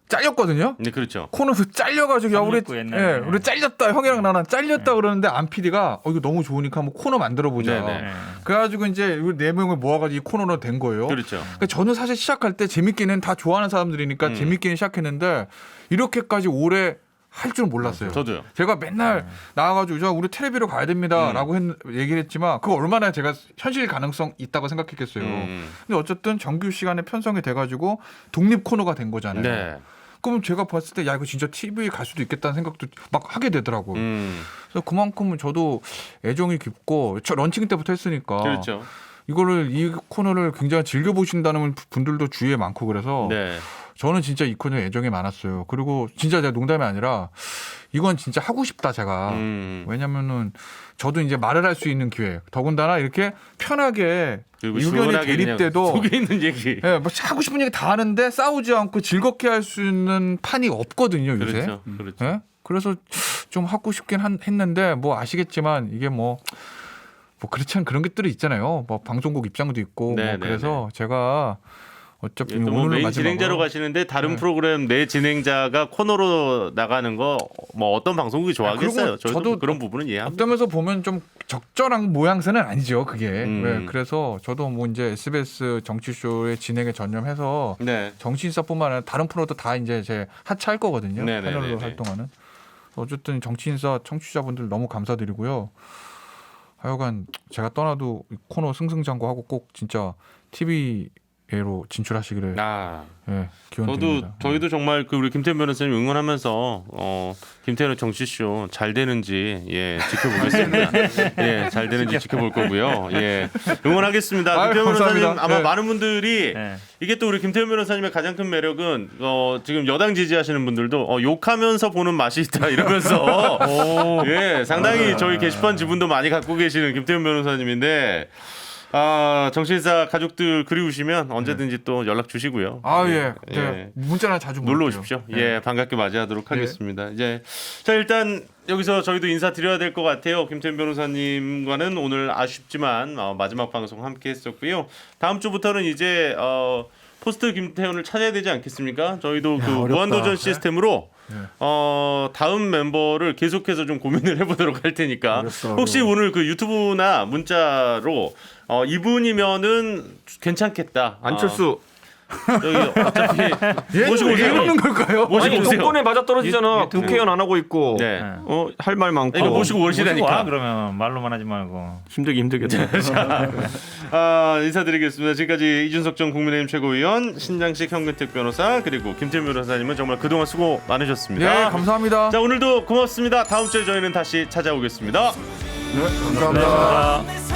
잘렸거든요. 네 그렇죠. 코너에서 잘려가지고 야 우리 369 옛날에. 우리 잘렸다 형이랑 나랑 잘렸다 그러는데 안 PD가 이거 너무 좋으니까 한번 코너 만들어 보자. 네, 네. 그래가지고 이제 우리 4명을 모아가지고 이 코너로 된 거예요. 그렇죠. 그러니까 저는 사실 시작할 때 재밌기는 다 좋아하는 사람들이니까 재밌기는 시작했는데 이렇게까지 오래 할 줄은 몰랐어요. 저도요. 제가 맨날 나와가지고 저 우리 텔레비로 가야 됩니다라고 얘기를 했지만 그거 얼마나 제가 현실 가능성 있다고 생각했겠어요. 근데 어쨌든 정규 시간에 편성이 돼가지고 독립 코너가 된 거잖아요. 네. 그럼 제가 봤을 때 야 이거 진짜 TV에 갈 수도 있겠다는 생각도 막 하게 되더라고요. 그래서 그만큼은 저도 애정이 깊고 저 런칭 때부터 했으니까 그렇죠. 이거를 이 코너를 굉장히 즐겨 보신다는 분들도 주위에 많고 그래서 네. 저는 진짜 이 코너에 애정이 많았어요. 그리고 진짜 제가 농담이 아니라 이건 진짜 하고 싶다 제가. 왜냐면은 저도 이제 말을 할 수 있는 기회. 더군다나 이렇게 편하게 그리고 의견이 시원하게 대립돼도 그냥 속에 있는 얘기. 예, 뭐 하고 싶은 얘기 다 하는데 싸우지 않고 즐겁게 할 수 있는 판이 없거든요 요새. 그렇죠. 그렇죠. 예? 그래서 좀 하고 싶긴 했는데 뭐 아시겠지만 이게 뭐 그렇지 않은 그런 것들이 있잖아요. 뭐 방송국 입장도 있고 네, 뭐 네, 그래서 제가 어차피 또 뭐 오늘 메인 마지막으로 진행자로 가시는데 다른 네. 프로그램 내 진행자가 코너로 나가는 거 뭐 어떤 방송국이 좋아하겠어요. 그리고 저도 저도 그런 부분은 이해합니다. 앞담에서 보면 좀 적절한 모양새는 아니죠 그게. 음. 네, 그래서 저도 뭐 이제 SBS 정치쇼의 진행에 전념해서 네. 정치인사뿐만 아니라 다른 프로도 다 이제 제 하차할 거거든요. 네, 네, 패널로 네, 네. 활동하는. 어쨌든 정치인사 청취자분들 너무 감사드리고요. 하여간 제가 떠나도 이 코너 승승장구하고 꼭 진짜 TV로 진출하시기를 예, 기원 드립니다. 저희도 정말 그 우리 김태현 변호사님 응원하면서 김태현의 정치쇼 잘 되는지 지켜보겠습니다. 예, 잘 되는지 지켜볼 거고요. 예, 응원하겠습니다. 아유, 김태현 변호사님 감사합니다. 아마 네. 많은 분들이 이게 또 우리 김태현 변호사님의 가장 큰 매력은 지금 여당 지지하시는 분들도 욕하면서 보는 맛이 있다 이러면서 예, 상당히 저희 게시판 지분도 많이 갖고 계시는 김태현 변호사님인데. 정치인사 가족들 그리우시면 언제든지 또 연락 주시고요. 예. 네. 문자나 자주 놀러 보낼게요. 오십시오. 예, 반갑게 맞이하도록 하겠습니다. 이제 자 일단 여기서 저희도 인사드려야 될 것 같아요. 김태현 변호사님과는 오늘 아쉽지만 마지막 방송 함께했었고요. 다음 주부터는 이제 포스트 김태현을 찾아야 되지 않겠습니까? 저희도 그 어렵다. 무한도전 시스템으로 다음 멤버를 계속해서 좀 고민을 해보도록 할 테니까 어렵다, 혹시 어려워. 오늘 그 유튜브나 문자로 이분이면은 괜찮겠다. 안철수 여기 어차피 모시고 왜 오세요. 이러는 걸까요? 모시고 아니 오세요. 정권에 맞아 떨어지잖아. 유튜브. 국회의원 안 하고 있고 네. 할 말 많고 그러니까 모시고 와 오시다니까. 그러면 말로만 하지 말고. 힘들겠네. 인사드리겠습니다. 지금까지 이준석 전 국민의힘 최고위원, 신장식 현근택 변호사 그리고 김태현 변호사님은 정말 그동안 수고 많으셨습니다. 예, 감사합니다. 자 오늘도 고맙습니다. 다음 주에 저희는 다시 찾아오겠습니다. 네, 감사합니다. 네.